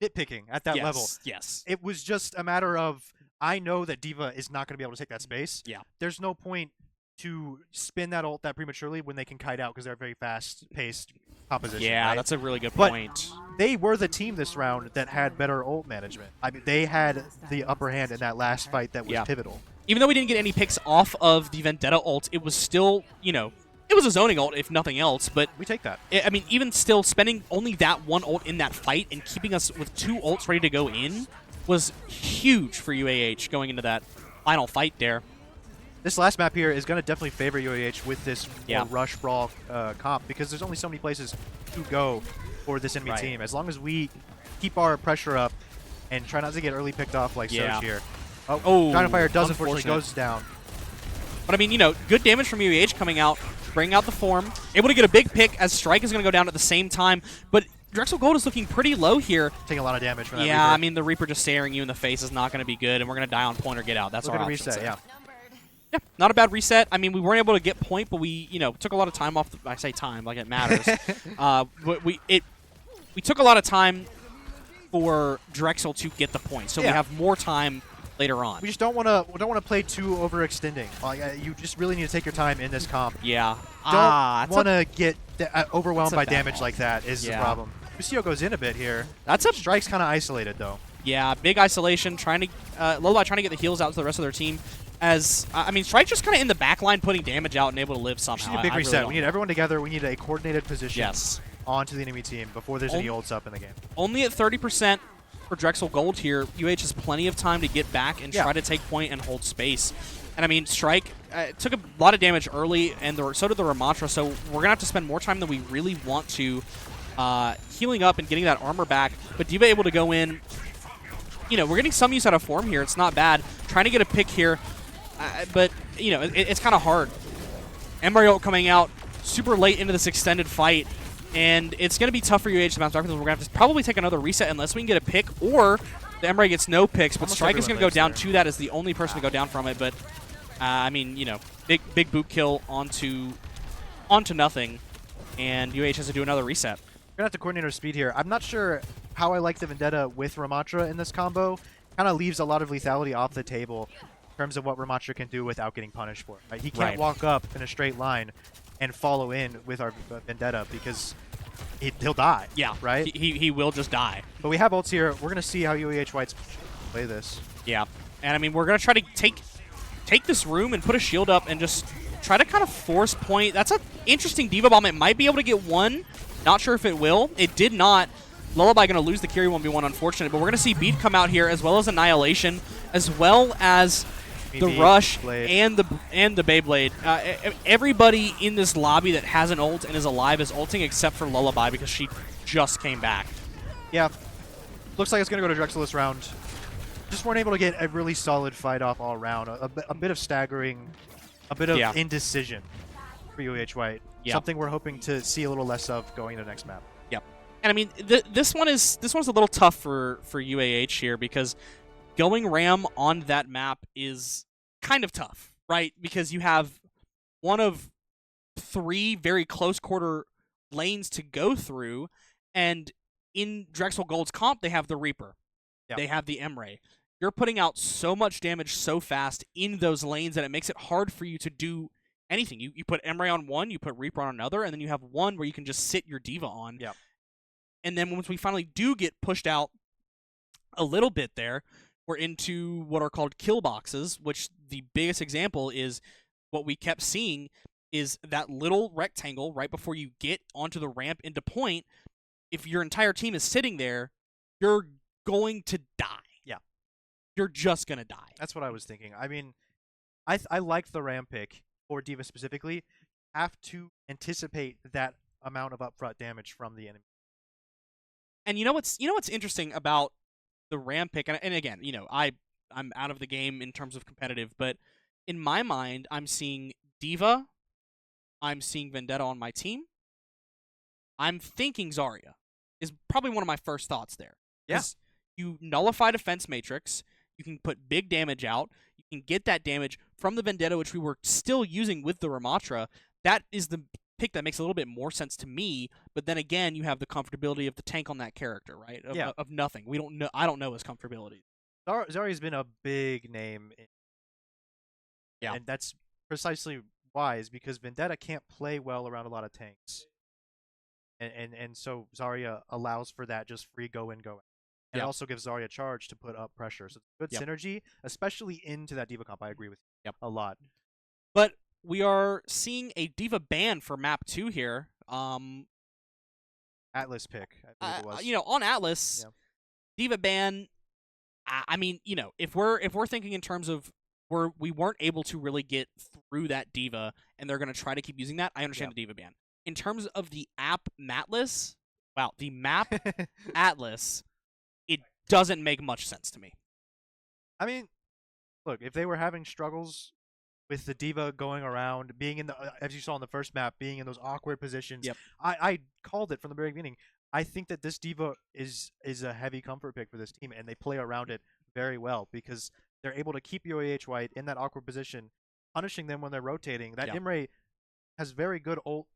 nitpicking at that level. Yes. It was just a matter of, I know that D.Va is not going to be able to take that space. Yeah. There's no point to spin that ult that prematurely when they can kite out because they're a very fast-paced composition. Yeah, right? that's a really good point. They were the team this round that had better ult management. I mean, they had the upper hand in that last fight that was pivotal. Even though we didn't get any picks off of the Vendetta ult, it was still, you know, it was a zoning ult if nothing else, but we take that. I mean, even still, spending only that one ult in that fight and keeping us with 2 ults ready to go in was huge for UAH going into that final fight there. This last map here is going to definitely favor UAH with this rush brawl comp because there's only so many places to go for this enemy team. As long as we keep our pressure up and try not to get early picked off like Soj here. Oh, Giant Fire does unfortunately goes down. But I mean, you know, good damage from UAH coming out, bringing out the form, able to get a big pick as Strike is going to go down at the same time. But Drexel Gold is looking pretty low here. Taking a lot of damage from that Reaper. Reaper. I mean, the Reaper just staring you in the face is not going to be good, and we're going to die on point or get out. That's our option. Reset, yeah. Yeah, not a bad reset. I mean, we weren't able to get point, but we, you know, took a lot of time off. I say time like it matters. But we took a lot of time for Drexel to get the point, so we have more time later on. We just don't want to play too overextending. You just really need to take your time in this comp. Yeah. Don't want to get overwhelmed by damage like that is the problem. Lucio goes in a bit here. Strike's kind of isolated though. Yeah, big isolation. Trying to Lullaby trying to get the heals out to the rest of their team. As I mean, Strike's just kind of in the back line putting damage out and able to live somehow. We need a big reset. Really we need everyone together. We need a coordinated position yes. onto the enemy team before there's any ults up in the game. Only at 30% for Drexel Gold here. UH has plenty of time to get back and try to take point and hold space. And I mean, Strike took a lot of damage early, and so did the Ramatra, so we're going to have to spend more time than we really want to healing up and getting that armor back. But D.Va able to go in. You know, we're getting some use out of form here. It's not bad. Trying to get a pick here. But, you know, it's kind of hard. Embryo coming out super late into this extended fight, and it's going to be tough for UAH to bounce back because we're going to have to probably take another reset unless we can get a pick, or the Embryo gets no picks, but Strike is going to go down to that as the only person to go down from it. But, I mean, you know, big boot kill onto nothing, and UAH has to do another reset. We're going to have to coordinate our speed here. I'm not sure how I like the Vendetta with Ramatra in this combo. Kind of leaves a lot of lethality off the table in terms of what Ramatra can do without getting punished for it. Right? He can't walk up in a straight line and follow in with our Vendetta because he'll die. Yeah, right? He will just die. But we have ults here. We're going to see how UAH Whites play this. Yeah, and I mean, we're going to try to take this room and put a shield up and just try to kind of force point. That's an interesting D.Va Bomb. It might be able to get one. Not sure if it will. It did not. Lullaby going to lose the Kiri 1v1, unfortunate. But we're going to see Beat come out here, as well as Annihilation, as well as the Rush and the Beyblade. Everybody in this lobby that has an ult and is alive is ulting except for Lullaby because she just came back. Yeah. Looks like it's going to go to Drexel this round. Just weren't able to get a really solid fight off all around. A bit of staggering, a bit of indecision for UAH White. Something we're hoping to see a little less of going into the next map. Yep. And I mean, this one's a little tough for UAH here because going Ram on that map is kind of tough, right? Because you have one of 3 very close quarter lanes to go through, and in Drexel Gold's comp, they have the Reaper. Yep. They have the Emray. You're putting out so much damage so fast in those lanes that it makes it hard for you to do anything. You put Emray on one, you put Reaper on another, and then you have one where you can just sit your D.Va on. Yep. And then once we finally do get pushed out a little bit there, we're into what are called kill boxes, which the biggest example is what we kept seeing is that little rectangle right before you get onto the ramp into point. If your entire team is sitting there, you're going to die. Yeah. You're just going to die. That's what I was thinking. I mean, I liked the ramp pick for D.Va specifically. Have to anticipate that amount of upfront damage from the enemy. And you know what's interesting about the ramp pick, and again, I'm out of the game in terms of competitive, but in my mind, I'm seeing D.Va, I'm seeing Vendetta on my team. I'm thinking Zarya is probably one of my first thoughts there. Yeah. You nullify defense matrix, you can put big damage out, you can get that damage from the Vendetta, which we were still using with the Ramatra. That is the pick that makes a little bit more sense to me, but then again, you have the comfortability of the tank on that character, right? Of nothing. We don't know. I don't know his comfortability. Zarya's been a big name. Yeah. And that's precisely why, is because Vendetta can't play well around a lot of tanks. And so Zarya allows for that just free go in, go out. And it also gives Zarya charge to put up pressure. So it's good synergy, especially into that D.Va comp. I agree with you a lot. But we are seeing a D.Va ban for map 2 here. Atlas pick, I believe it was. On Atlas, D.Va ban. I mean, if we're thinking in terms of we weren't able to really get through that D.Va, and they're going to try to keep using that, I understand the D.Va ban. In terms of the app Matlas, the map Atlas, it doesn't make much sense to me. I mean, look, if they were having struggles with the D.Va going around, being in the, as you saw in the first map, being in those awkward positions, I called it from the very beginning. I think that this D.Va is a heavy comfort pick for this team, and they play around it very well because they're able to keep UAH White in that awkward position, punishing them when they're rotating. That Imre has very good ult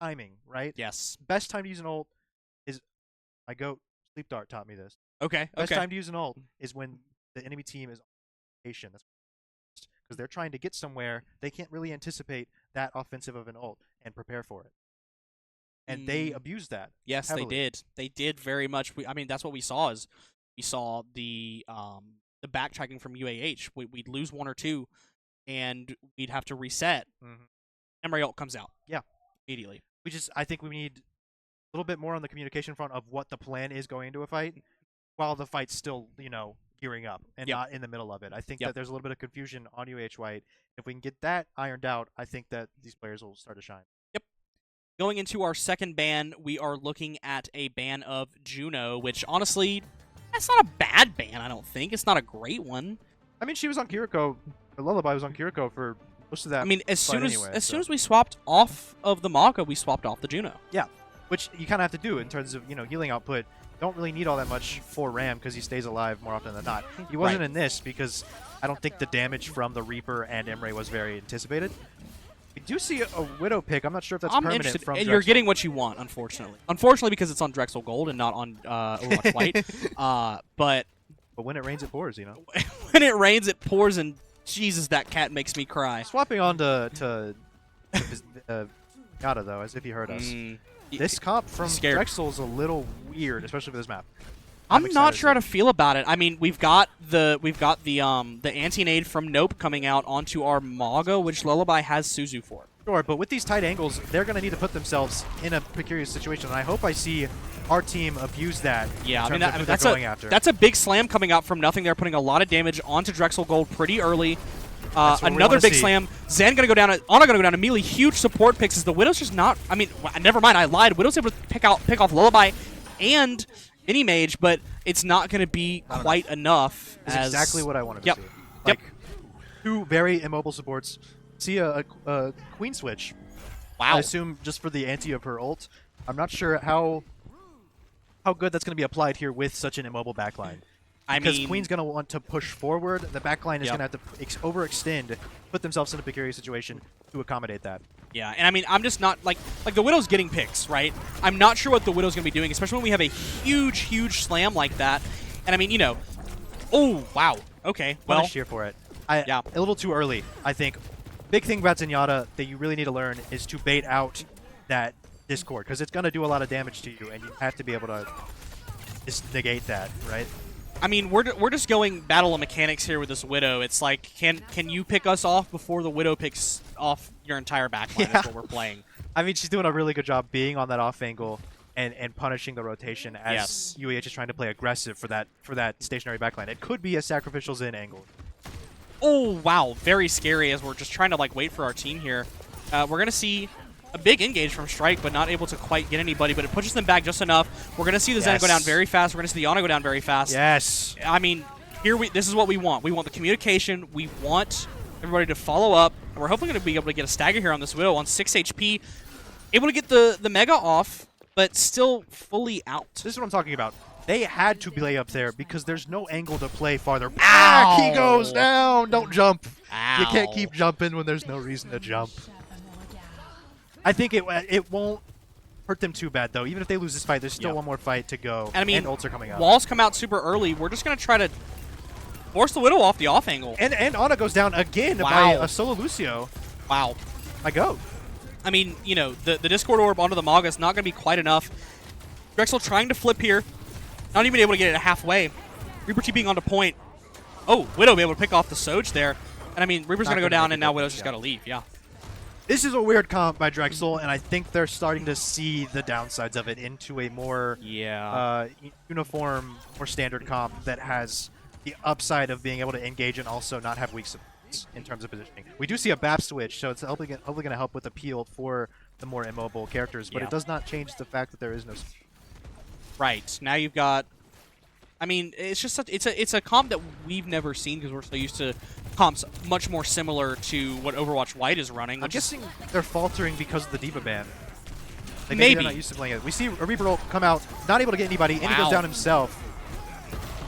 timing, right? Yes. Best time to use an ult is, my goat, Sleep Dart taught me this. Okay. Best time to use an ult is when the enemy team is on rotation. That's because they're trying to get somewhere. They can't really anticipate that offensive of an ult and prepare for it. And they abused that. Yes, heavily. they did. They did very much. I mean, that's what we saw. We saw the backtracking from UAH. We'd lose 1 or 2, and we'd have to reset. Emre ult comes out. Yeah, immediately. I think we need a little bit more on the communication front of what the plan is going into a fight, while the fight's still gearing up and not in the middle of it. I think that there's a little bit of confusion on UAH White. If we can get that ironed out, I think that these players will start to shine. Going into our second ban, we are looking at a ban of Juno, which honestly, that's not a bad ban, I don't think. It's not a great one. I mean, she was on Kiriko. Lullaby was on Kiriko for most of that. I mean, as soon as we swapped off of the Maga, we swapped off the Juno. Yeah, which you kind of have to do in terms of, healing output. Don't really need all that much for Ram because he stays alive more often than not. He wasn't in this because I don't think the damage from the Reaper and Emre was very anticipated. We do see a Widow pick. I'm not sure if that's permanent from Drexel. You're getting what you want, unfortunately. Unfortunately, because it's on Drexel Gold and not on Overwatch White. But when it rains, it pours, When it rains, it pours, and Jesus, that cat makes me cry. Swapping on to Yada, though, as if he heard us. This comp from Drexel is a little weird, especially for this map. I'm not sure how to feel about it. I mean, we've got the anti-nade from Nope coming out onto our Maga, which Lullaby has Suzu for. Sure, but with these tight angles, they're going to need to put themselves in a precarious situation, and I hope I see our team abuse that. Yeah, I mean, that's a big slam coming out from nothing. They're putting a lot of damage onto Drexel Gold pretty early. Another big slam. Zen gonna go down. Ana gonna go down immediately. Huge support picks. As the Widow's just not. I mean, never mind. I lied. Widow's able to pick off Lullaby and Mini Mage, but it's not going to be quite enough. That's exactly what I wanted to see. Like, 2 very immobile supports. See a Queen switch. Wow. I assume just for the anti of her ult. I'm not sure how good that's going to be applied here with such an immobile backline. Because Queen's going to want to push forward. The backline is going to have to overextend, put themselves in a precarious situation to accommodate that. Yeah, and I mean, I'm just not, like the Widow's getting picks, right? I'm not sure what the Widow's going to be doing, especially when we have a huge, huge slam like that. And I mean, you know, oh, wow. Okay, well. Punished here for it. A little too early, I think. Big thing about Zenyatta that you really need to learn is to bait out that Discord, because it's going to do a lot of damage to you, and you have to be able to just negate that, right? I mean, we're just going battle of mechanics here with this Widow. It's like, can you pick us off before the Widow picks off your entire backline? That's what we're playing. I mean, she's doing a really good job being on that off angle and punishing the rotation as UAH is trying to play aggressive for that stationary backline. It could be a sacrificial Zen angle. Oh, wow. Very scary as we're just trying to, like, wait for our team here. We're going to see a big engage from Strike, but not able to quite get anybody, but it pushes them back just enough. We're going to see the Zen go down very fast. We're going to see the Ana go down very fast. Yes. I mean, this is what we want. We want the communication. We want everybody to follow up. And we're hopefully going to be able to get a stagger here on this Widow on 6 HP. Able to get the Mega off, but still fully out. This is what I'm talking about. They had to play up there because there's no angle to play farther back. He goes down. Don't jump. Ow. You can't keep jumping when there's no reason to jump. I think it won't hurt them too bad, though. Even if they lose this fight, there's still one more fight to go. And I mean, ults are coming out. Walls come out super early. We're just going to try to force the Widow off the off angle. And Ana goes down again by a solo Lucio. Wow. My go. I mean, you know, the Discord Orb onto the Maga is not going to be quite enough. Drexel trying to flip here. Not even able to get it halfway. Reaper TPing onto point. Oh, Widow be able to pick off the Soj there. And I mean, Reaper's going to go down, and now Widow's just got to leave. Yeah. This is a weird comp by Drexel, and I think they're starting to see the downsides of it into a more uniform, more standard comp that has the upside of being able to engage and also not have weak supports in terms of positioning. We do see a BAP switch, so it's hopefully going to help with appeal for the more immobile characters, but it does not change the fact that there is no. Right. Now you've got. I mean, it's just it's a comp that we've never seen because we're so used to comps much more similar to what Overwatch White is running. I'm guessing they're faltering because of the D.Va ban. Like maybe they're not used to playing it. We see a Reaper ult come out, not able to get anybody, and he goes down himself.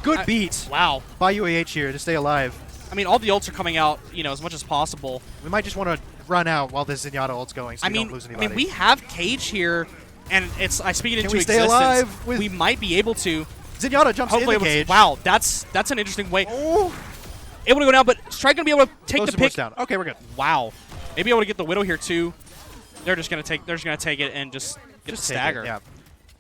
Good beat. Wow. By UAH here to stay alive. I mean, all the ults are coming out, you know, as much as possible. We might just want to run out while this Zenyatta ult's going, so we don't lose anybody. I mean, we have Cage here, and I speak it into existence. Can we stay alive? We might be able to. Zenyatta jumps in the cage. Wow, that's an interesting way. Oh. Able to go down, but Strike gonna be able to take the pick. Down. Okay, we're good. Wow, maybe able to get the Widow here too. They're just gonna take it and just get the stagger.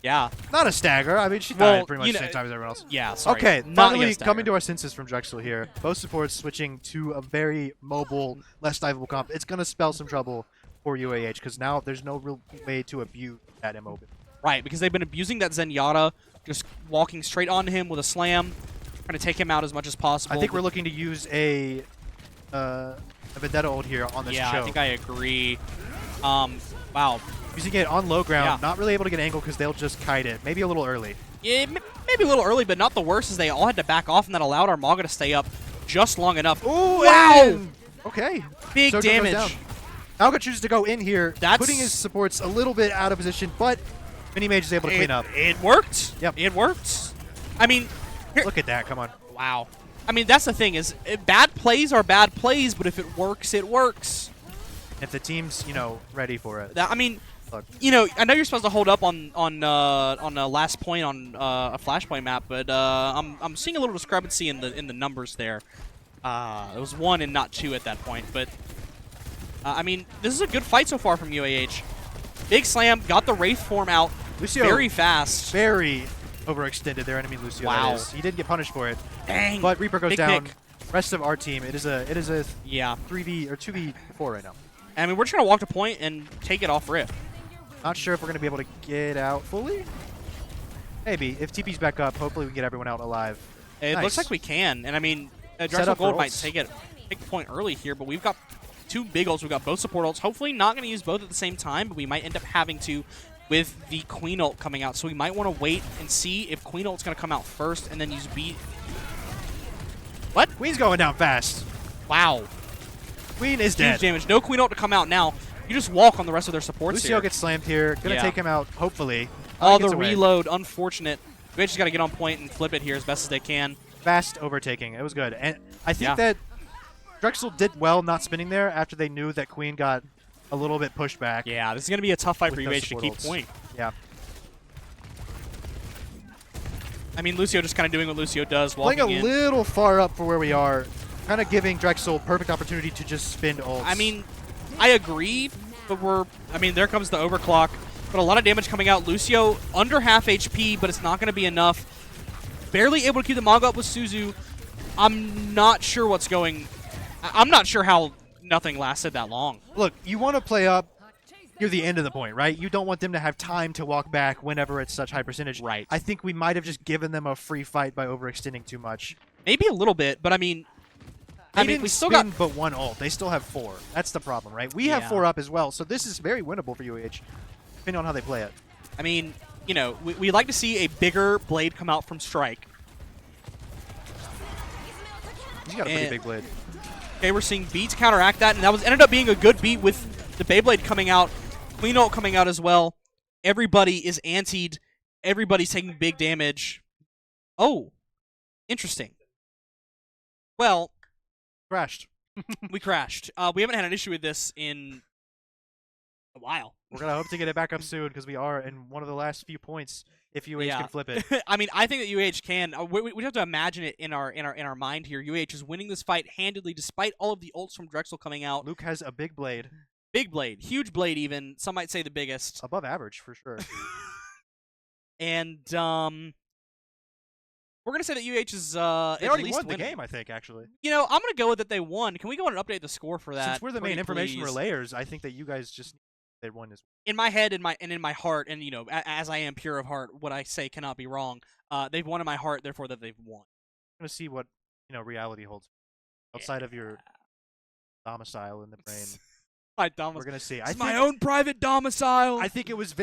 Yeah. Not a stagger. I mean, she died pretty much the same time as everyone else. Yeah. Sorry. Okay. Finally coming to our senses from Drexel here. Both supports switching to a very mobile, less diveable comp. It's gonna spell some trouble for UAH because now there's no real way to abuse that MO. Right, because they've been abusing that Zenyatta, just walking straight onto him with a slam, trying to take him out as much as possible. I think we're looking to use a Vendetta ult here on this show. Yeah, I think I agree. Wow. Using it on low ground, not really able to get angle because they'll just kite it. Maybe a little early. Yeah, maybe a little early, but not the worst, as they all had to back off, and that allowed our Maga to stay up just long enough. Ooh, wow! Okay. Big damage. Alga chooses to go in here, putting his supports a little bit out of position, but Minimage is able to clean up. It worked. Yep. It worked. I mean, look at that. Come on. Wow. I mean, that's the thing is, bad plays are bad plays, but if it works, it works. If the team's, ready for it. I mean, I know you're supposed to hold up on a last point on a flashpoint map, but I'm seeing a little discrepancy in the numbers there. It was 1 and not 2 at that point, but I mean, this is a good fight so far from UAH. Big slam, got the Wraith form out Lucio very fast. Very overextended their enemy Lucio. Wow. He didn't get punished for it. Dang. But Reaper goes down. Pick. Rest of our team, it is a 3v or 2v4 right now. I mean, we're just gonna walk to point and take it off Rift. Not sure if we're gonna be able to get out fully. Maybe if TP's back up, hopefully we can get everyone out alive. It looks like we can, and I mean, Drexel Gold might take the point early here, but we've got 2 big ults. We've got both support ults. Hopefully not going to use both at the same time, but we might end up having to with the Queen ult coming out. So we might want to wait and see if Queen ult's going to come out first and then use B. What? Queen's going down fast. Wow. Queen is dead. Huge damage. No Queen ult to come out now. You just walk on the rest of their supports Lucio here. gets slammed here. Going to take him out, hopefully. Oh, the reload. Unfortunate. We just got to get on point and flip it here as best as they can. fast overtaking. It was good. And I think that Drexel did well not spinning there after they knew that Queen got a little bit pushed back. Yeah, this is going to be a tough fight for with UAH those to keep support ults. point. Yeah. I mean, Lucio just kind of doing what Lucio does, walking Playing a in. little far up for where we are, kind of giving Drexel perfect opportunity to just spin ults. I mean, I agree, but there comes the overclock. But a lot of damage coming out. Lucio under half HP, but it's not going to be enough. Barely able to keep the Mongo up with Suzu. I'm not sure what's going... I'm not sure how nothing lasted that long. Look, you want to play up near the end of the point, right? You don't want them to have time to walk back whenever it's such high percentage. Right. I think we might have just given them a free fight by overextending too much. Maybe a little bit, but I mean... They didn't we still spin got... but one ult. They still have 4. That's the problem, right? We have 4 up as well, so this is very winnable for UAH, depending on how they play it. I mean, you know, we like to see a bigger blade come out from Strike. He's got a pretty big blade. Okay, we're seeing beats counteract that, and that ended up being a good beat with the Beyblade coming out, Clean ult coming out as well. Everybody is antied. Everybody's taking big damage. Oh, interesting. Well, Crashed. we crashed. We haven't had an issue with this in a while. We're going to hope to get it back up soon because we are in one of the last few points if UAH can flip it. I mean, I think that UAH can. We have to imagine it in our mind here. UAH is winning this fight handedly despite all of the ults from Drexel coming out. Luke has a big blade. Big blade. Huge blade even. Some might say the biggest. Above average for sure. And we're going to say that UAH is they already won the game, I think, actually. You know, I'm going to go with that they won. Can we go and update the score for that? Since we're the main information relayers, I think that you guys just they won this. In my head and in my heart, and you know, as I am pure of heart, what I say cannot be wrong. They've won in my heart, therefore that they've won. I'm going to see what, reality holds outside of your domicile in the brain. My domicile. We're going to see. It's my own private domicile. I think it was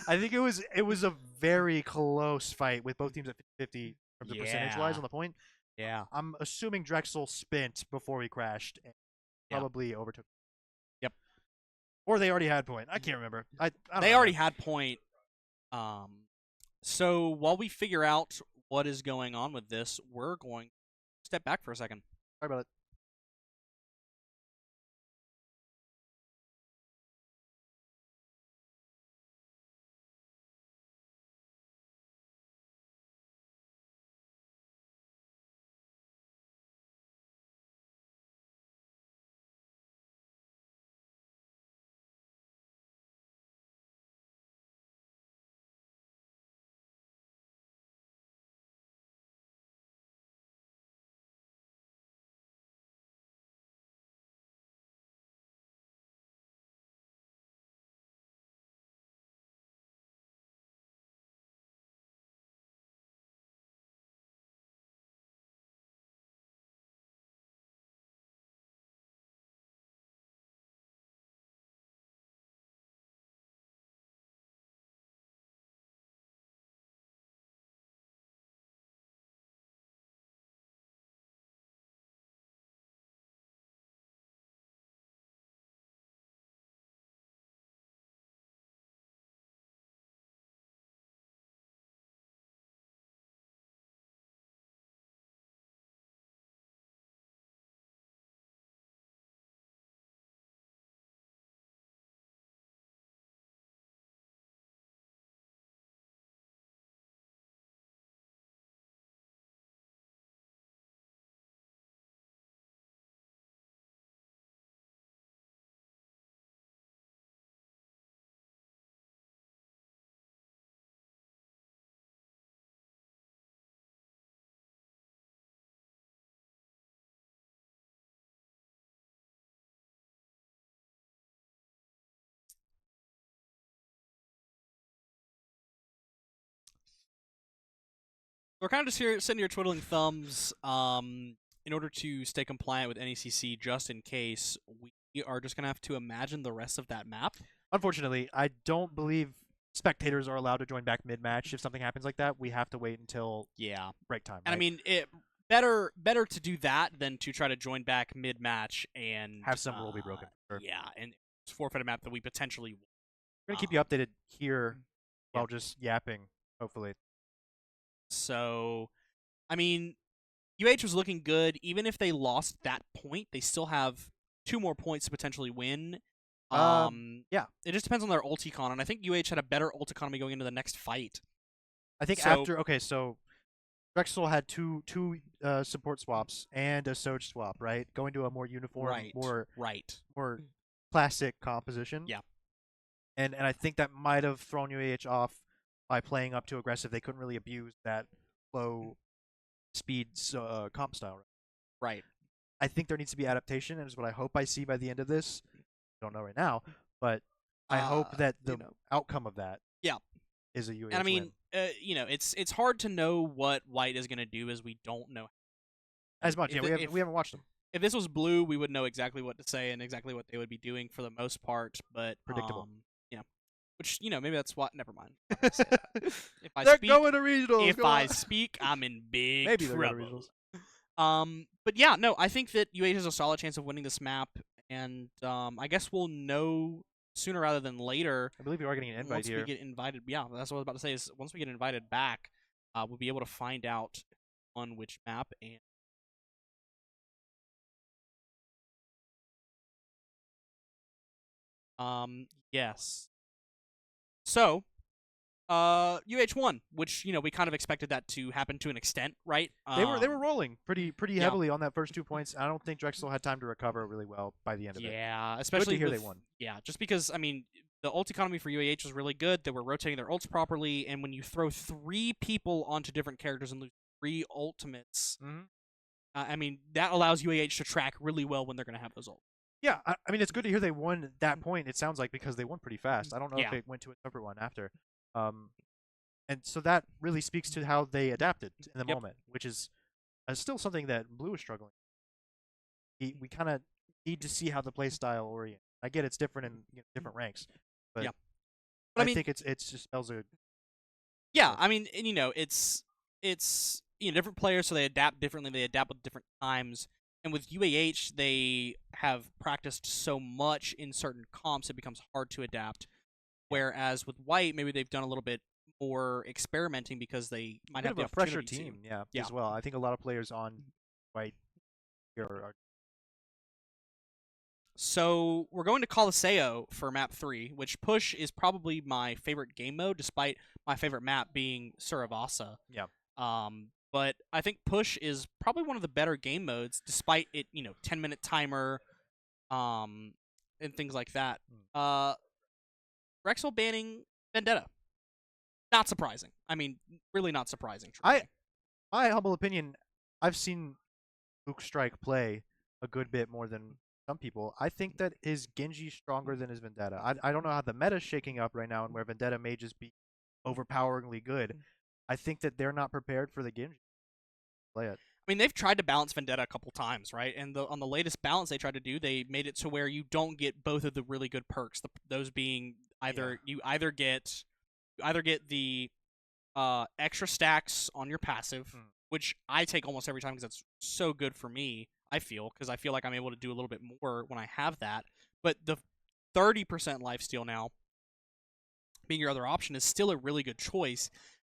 I think it was a very close fight with both teams at 50 from the percentage-wise on the point. Yeah. I'm assuming Drexel spent before he crashed and probably overtook. Yep. Or they already had point. I can't remember. I don't they know. already had point. So while we figure out what is going on with this, we're going to step back for a second. Sorry about it. We're kind of just here sitting here twiddling thumbs in order to stay compliant with NECC just in case. We are just going to have to imagine the rest of that map. Unfortunately, I don't believe spectators are allowed to join back mid-match. If something happens like that, we have to wait until break time. And right? I mean, better to do that than to try to join back mid-match and have some rule be broken. Sure. Yeah, and forfeit a map that we potentially won. We're going to keep you updated here while just yapping, hopefully. So I mean, UAH was looking good. Even if they lost that point, they still have 2 more points to potentially win. Yeah. It just depends on their ult econ, and I think UAH had a better ult economy going into the next fight. I think so Drexel had two support swaps and a Soj swap, right? Going to a more uniform, more classic composition. Yeah. And I think that might have thrown UAH off by playing up too aggressive. They couldn't really abuse that low speed comp style. Right. I think there needs to be adaptation, and is what I hope I see by the end of this. I don't know right now, but I hope that the outcome of that is a UAH and I mean, win. It's hard to know what White is going to do, as we don't know as much. We haven't watched them. If this was Blue, we would know exactly what to say and exactly what they would be doing for the most part, but predictable. Which maybe that's what. Never mind. If I They're speak, going to regionals. If I speak, I'm in big maybe trouble. They're going to regionals. But yeah, no, I think that UAH has a solid chance of winning this map, and I guess we'll know sooner rather than later. I believe you are getting an invite here. Once we get invited, yeah, that's what I was about to say. Is once we get invited back, we'll be able to find out on which map and. Yes. So, UH won, which we kind of expected that to happen to an extent, right? They were rolling pretty heavily on that first 2 points. I don't think Drexel had time to recover really well by the end of it. Yeah, especially good to hear they won. Yeah, just because I mean the ult economy for UAH was really good. They were rotating their ults properly, and when you throw 3 people onto different characters and lose 3 ultimates, I mean that allows UAH to track really well when they're going to have those ults. Yeah, I mean it's good to hear they won that point. It sounds like because they won pretty fast. I don't know if it went to a separate one after. And so that really speaks to how they adapted in the moment, which is still something that Blue is struggling. We kind of need to see how the play style orients. I get it's different in different ranks, but I mean, think it's just spells a. Yeah, I mean, and, it's different players, so they adapt differently. They adapt with different times. And with UAH, they have practiced so much in certain comps, it becomes hard to adapt. Whereas with White, maybe they've done a little bit more experimenting because they might have a fresher team, as well. I think a lot of players on White are. So we're going to Coliseo for map 3, which Push is probably my favorite game mode, despite my favorite map being Suravasa. Yeah. But I think Push is probably one of the better game modes, despite it, 10-minute timer, and things like that. Drexel banning Vendetta. Not surprising. I mean, really not surprising. My humble opinion, I've seen Luke Strike play a good bit more than some people. I think that his Genji stronger than his Vendetta. I don't know how the meta's shaking up right now and where Vendetta may just be overpoweringly good. I think that they're not prepared for the Genji. Play it. I mean, they've tried to balance Vendetta a couple times, right? And on the latest balance they tried to do, they made it to where you don't get both of the really good perks. Those being you either get the extra stacks on your passive, which I take almost every time because that's so good for me. I feel like I'm able to do a little bit more when I have that. But the 30% lifesteal now being your other option is still a really good choice.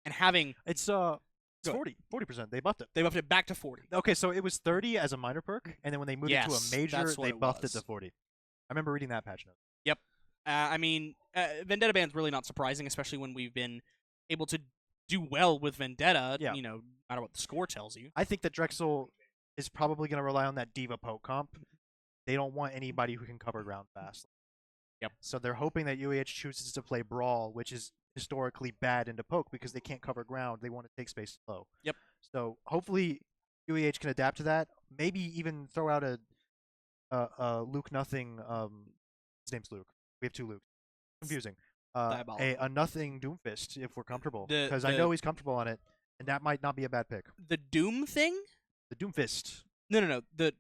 And having it's 40%. They buffed it. They buffed it back to 40. Okay, so it was 30 as a minor perk, and then when they moved it to a major, they buffed it to 40. I remember reading that patch note. Yep. I mean, Vendetta ban's really not surprising, especially when we've been able to do well with Vendetta, no matter what the score tells you. I think that Drexel is probably going to rely on that Diva poke comp. They don't want anybody who can cover ground fast. Yep. So they're hoping that UAH chooses to play Brawl, which is historically bad into poke because they can't cover ground. They want to take space slow. Yep. So hopefully UAH can adapt to that. Maybe even throw out a Luke nothing. His name's Luke. We have 2 Lukes. Confusing. A nothing Doomfist if we're comfortable, because I know he's comfortable on it, and that might not be a bad pick. The Doom thing? The Doomfist. No. The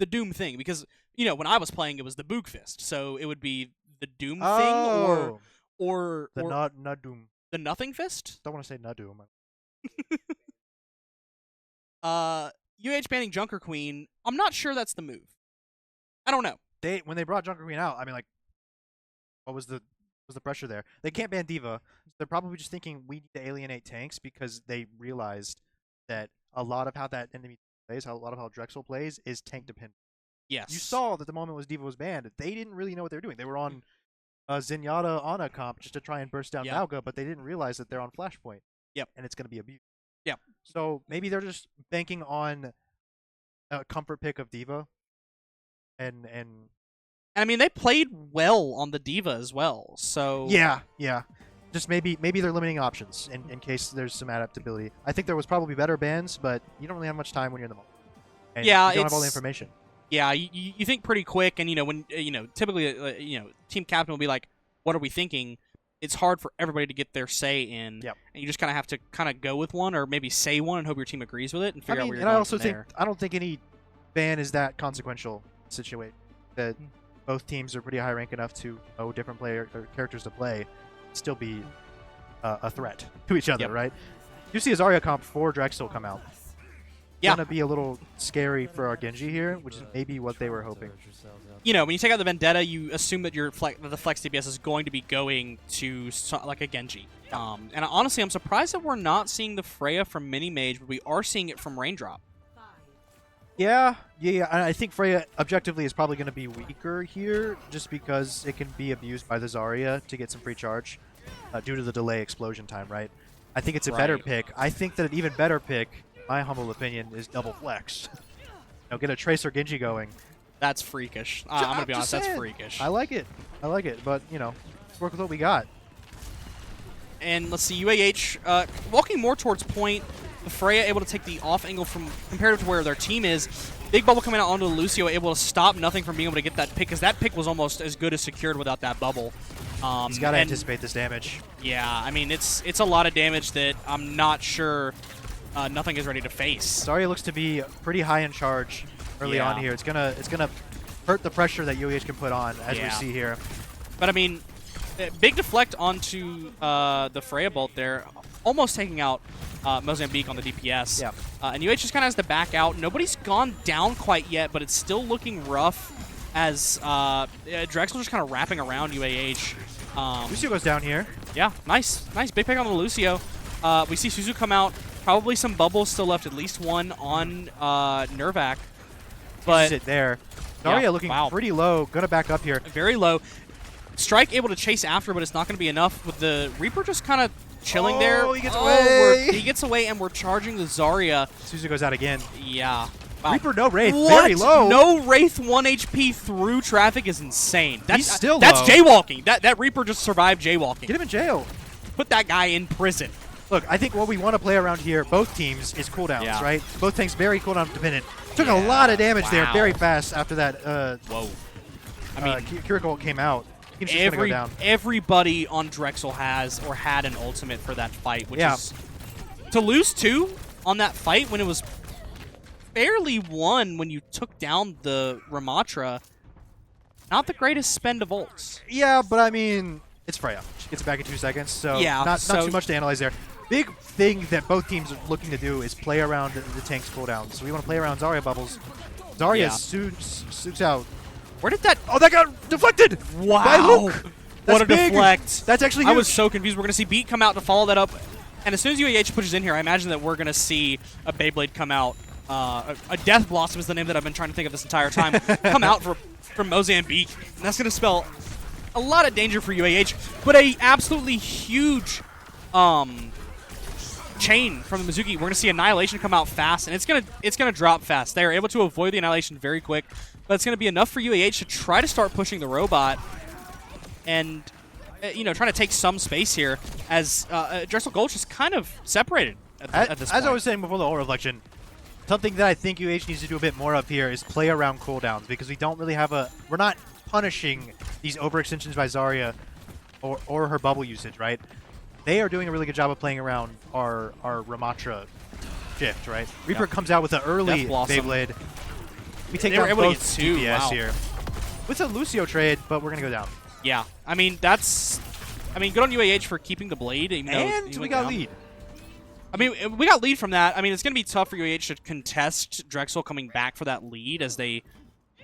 Doom thing, because when I was playing, it was the Boog Fist, so it would be the Doom thing or not Doom. The Nothing Fist? Don't want to say not Doom. UH banning Junker Queen. I'm not sure that's the move. I don't know. When they brought Junker Queen out, I mean, like, what was the pressure there? They can't ban Diva. They're probably just thinking we need to alienate tanks because they realized that a lot of how that enemy plays, a lot of how Drexel plays, is tank dependent. Yes. You saw that the moment was D.Va was banned, they didn't really know what they were doing. They were on Zenyatta Ana comp just to try and burst down Mauga, but they didn't realize that they're on Flashpoint. Yep. And it's going to be abused. Yep. So maybe they're just banking on a comfort pick of D.Va. And I mean, they played well on the D.Va as well, so... Yeah. Just maybe they're limiting options in case there's some adaptability. I think there was probably better bans, but you don't really have much time when you're in the moment. And you don't have all the information. Yeah, you think pretty quick, and when typically team captain will be like, "What are we thinking?" It's hard for everybody to get their say in, and you just kind of have to go with one, or maybe say one and hope your team agrees with it, and figure out where you're going from there. I don't think any ban is that consequential situation. That both teams are pretty high rank enough to know different characters to play, still be a threat to each other, right? You see a Zarya comp for Drexel come out. Yeah. Gonna be a little scary for our Genji here, which is maybe what they were hoping. When you take out the Vendetta, you assume that the Flex DPS is going to be going to like a Genji. And honestly, I'm surprised that we're not seeing the Freya from Mini Mage, but we are seeing it from Raindrop. Yeah. I think Freya objectively is probably going to be weaker here, just because it can be abused by the Zarya to get some free charge due to the delay explosion time, right? I think it's a better pick. I think that an even better pick, my humble opinion, is double flex. Get a Tracer Genji going. That's freakish. I'm going to be honest, that's freakish. I like it, but, work with what we got. And let's see, UAH walking more towards point. The Freya able to take the off angle from comparative to where their team is. Big bubble coming out onto Lucio, able to stop nothing from being able to get that pick, because that pick was almost as good as secured without that bubble. He's got to anticipate this damage. Yeah, I mean, it's a lot of damage that I'm not sure nothing is ready to face. Zarya looks to be pretty high in charge early on here. It's gonna hurt the pressure that UAH can put on, as we see here. But I mean, big deflect onto the Freya bolt there, almost taking out Mozambique on the DPS. Yeah. And UAH just kind of has to back out. Nobody's gone down quite yet, but it's still looking rough as Drexel just kind of wrapping around UAH. Lucio goes down here. Yeah, nice big pick on the Lucio. We see Suzu come out. Probably some bubbles still left, at least one on Nervac. But sit there. Zarya looking pretty low. Gonna back up here. Very low. Strike able to chase after, but it's not going to be enough. With the Reaper just kind of chilling there. He gets away. He gets away, and we're charging the Zarya. Suzu goes out again. Yeah. Wow. Reaper, no Wraith. What? Very low. No Wraith 1 HP through traffic is insane. He's still low. That's jaywalking. That Reaper just survived jaywalking. Get him in jail. Put that guy in prison. Look, I think what we want to play around here, both teams, is cooldowns, right? Both tanks very cooldown dependent. Took a lot of damage there very fast after that. Whoa. I mean, Kiriko came out. Team's just gonna go down. Everybody on Drexel has or had an ultimate for that fight, which is to lose 2 on that fight when it was fairly won when you took down the Ramatra. Not the greatest spend of ults. Yeah, but I mean, it's Freya. She gets it back in 2 seconds, so not too much to analyze there. Big thing that both teams are looking to do is play around the tank's cooldowns. So we want to play around Zarya bubbles. Zarya suits out. Where did that... Oh, that got deflected! Wow! By Luke! What a deflect. That's actually huge. I was so confused. We're going to see Beat come out to follow that up. And as soon as UAH pushes in here, I imagine that we're going to see a Beyblade come out. A Death Blossom is the name that I've been trying to think of this entire time. Come out from Mozambique. And that's going to spell a lot of danger for UAH. But a absolutely huge chain from the Mizuki. We're going to see Annihilation come out fast, and it's gonna drop fast. They are able to avoid the Annihilation very quick, but it's going to be enough for UAH to try to start pushing the robot and trying to take some space here as Drexel Gold just kind of separated at this point. As I was saying before the Aura Reflection, something that I think UAH needs to do a bit more of here is play around cooldowns, because we don't really have we're not punishing these overextensions by Zarya or her bubble usage, right? They are doing a really good job of playing around our Ramatra shift, right? Reaper comes out with an early Beyblade. We take down both DPS here. With a Lucio trade, but we're going to go down. Yeah. I mean, good on UAH for keeping the blade. And we got lead. I mean, we got lead from that. I mean, it's going to be tough for UAH to contest Drexel coming back for that lead as they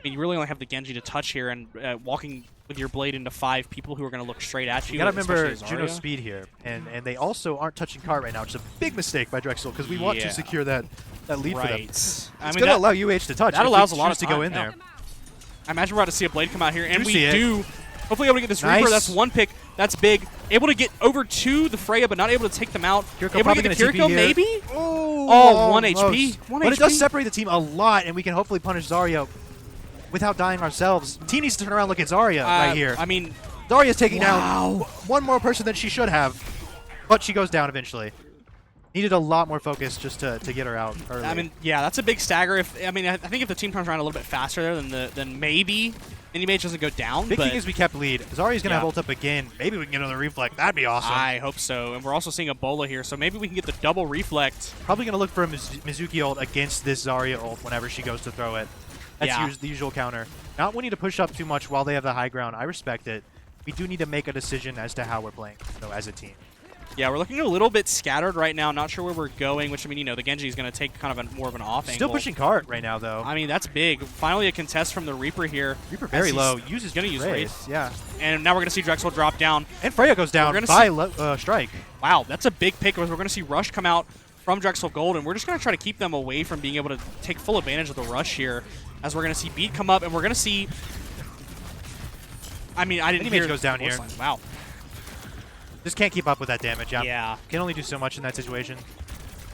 mean, you really only have the Genji to touch here, and walking with your blade into 5 people who are going to look straight at you. You gotta remember especially Juno's speed here, and they also aren't touching cart right now, which is a big mistake by Drexel because we want to secure that lead for them. It's gonna allow UAH to touch. That allows a lot of to time, go in there. I imagine we're about to see a blade come out here, and we see it. do. Hopefully able to get this Reaper. That's one pick. That's big. Able to get over to the Freya, but not able to take them out. Kiriko able to get the Kiriko, maybe? Oh, 1 HP. 1 But HP. it does separate the team a lot, and we can hopefully punish Zarya without dying ourselves. Team needs to turn around and look at Zarya right here. I mean, Zarya's taking down one more person than she should have, but she goes down eventually. Needed a lot more focus just to get her out early. I mean, yeah, that's a big stagger. I think if the team turns around a little bit faster there, then maybe NECC doesn't go down. Big but thing is we kept lead. Zarya's gonna have ult up again. Maybe we can get another reflect. That'd be awesome. I hope so. And we're also seeing Ebola here, so maybe we can get the double reflect. Probably gonna look for a Mizuki ult against this Zarya ult whenever she goes to throw it. That's the usual counter. Not wanting to push up too much while they have the high ground. I respect it. We do need to make a decision as to how we're playing, though, as a team. Yeah, we're looking a little bit scattered right now. Not sure where we're going, which, I mean, the Genji is going to take kind of more of an off angle. Still pushing cart right now, though. I mean, that's big. Finally a contest from the Reaper here. Reaper very low. Uses going to use Wraith. Yeah. And now we're going to see Drexel drop down. And Freya goes down by Strike. Wow, that's a big pick. We're going to see Rush come out from Drexel Gold, and we're just going to try to keep them away from being able to take full advantage of the rush here, as we're going to see Beat come up, and we're going to see... I mean, I didn't hear... goes down here. Wow. Just can't keep up with that damage. Yeah. Can only do so much in that situation.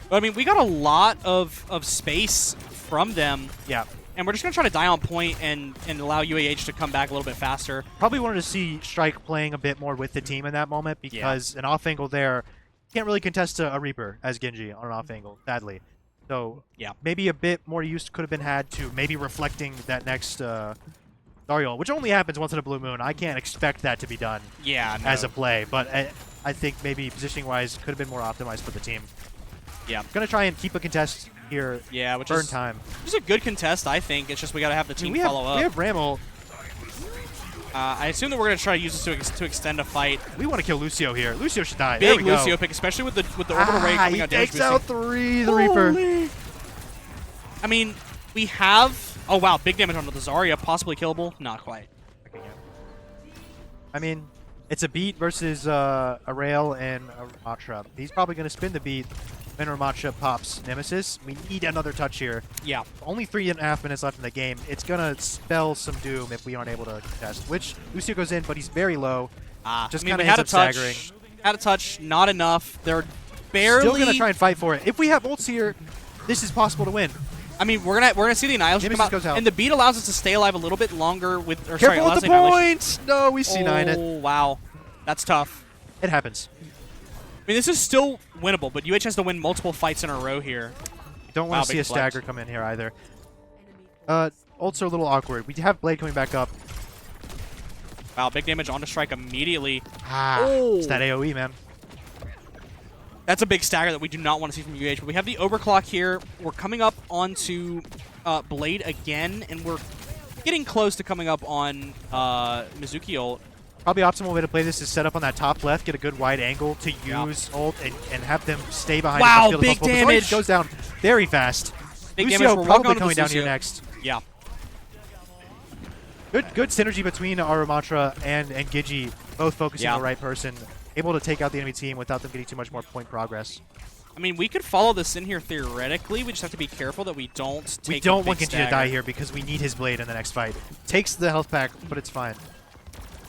But, I mean, we got a lot of space from them. Yeah. And we're just going to try to die on point and allow UAH to come back a little bit faster. Probably wanted to see Strike playing a bit more with the team in that moment because an off angle there can't really contest a Reaper as Genji on an off angle, sadly. So maybe a bit more use could have been had to maybe reflecting that next Zarya, which only happens once in a blue moon. I can't expect that to be done as a play, but I think maybe positioning-wise could have been more optimized for the team. Yeah. Gonna try and keep a contest here. Yeah, which burn is time. Which is a good contest, I think. It's just we got to have the team follow up. We have Ramel. I assume that we're going to try to use this to extend a fight. We want to kill Lucio here. Lucio should die. Big Lucio pick, especially with the orbital ray coming out damage boosting. Takes out 3, the Reaper. I mean, we have... Oh, wow, big damage on the Zarya. Possibly killable? Not quite. I mean, it's a Beat versus a Rail and a Ramatra. He's probably going to spin the Beat when Ramatra pops Nemesis. We need another touch here. Yeah. Only 3.5 minutes left in the game. It's going to spell some doom if we aren't able to contest, which Lucio goes in, but he's very low. Just kind of ends up staggering. Had a touch, not enough. They're barely... Still going to try and fight for it. If we have ults here, this is possible to win. I mean, we're gonna see the Annihilation come out, and the Beat allows us to stay alive a little bit longer with... Or, Careful sorry, with the points! No, we C9 it. Oh, wow. That's tough. It happens. I mean, this is still winnable, but UH has to win multiple fights in a row here. Don't want to see a stagger come in here either. Ults are a little awkward. We have Blade coming back up. Wow, big damage onto Strike immediately. It's that AoE, man. That's a big stagger that we do not want to see from UAH. But we have the overclock here. We're coming up onto Blade again, and we're getting close to coming up on Mizuki ult. Probably optimal way to play this is set up on that top left, get a good wide angle to use ult, and have them stay behind. Wow, big damage! Goes down very fast. Big Lucio damage. We're probably coming down here next. Yeah. Good synergy between our Ramatra and Gigi, both focusing on the right person, able to take out the enemy team without them getting too much more point progress. I mean, we could follow this in here theoretically. We just have to be careful that we don't take We don't want Genji to die here because we need his blade in the next fight. Takes the health pack, but it's fine.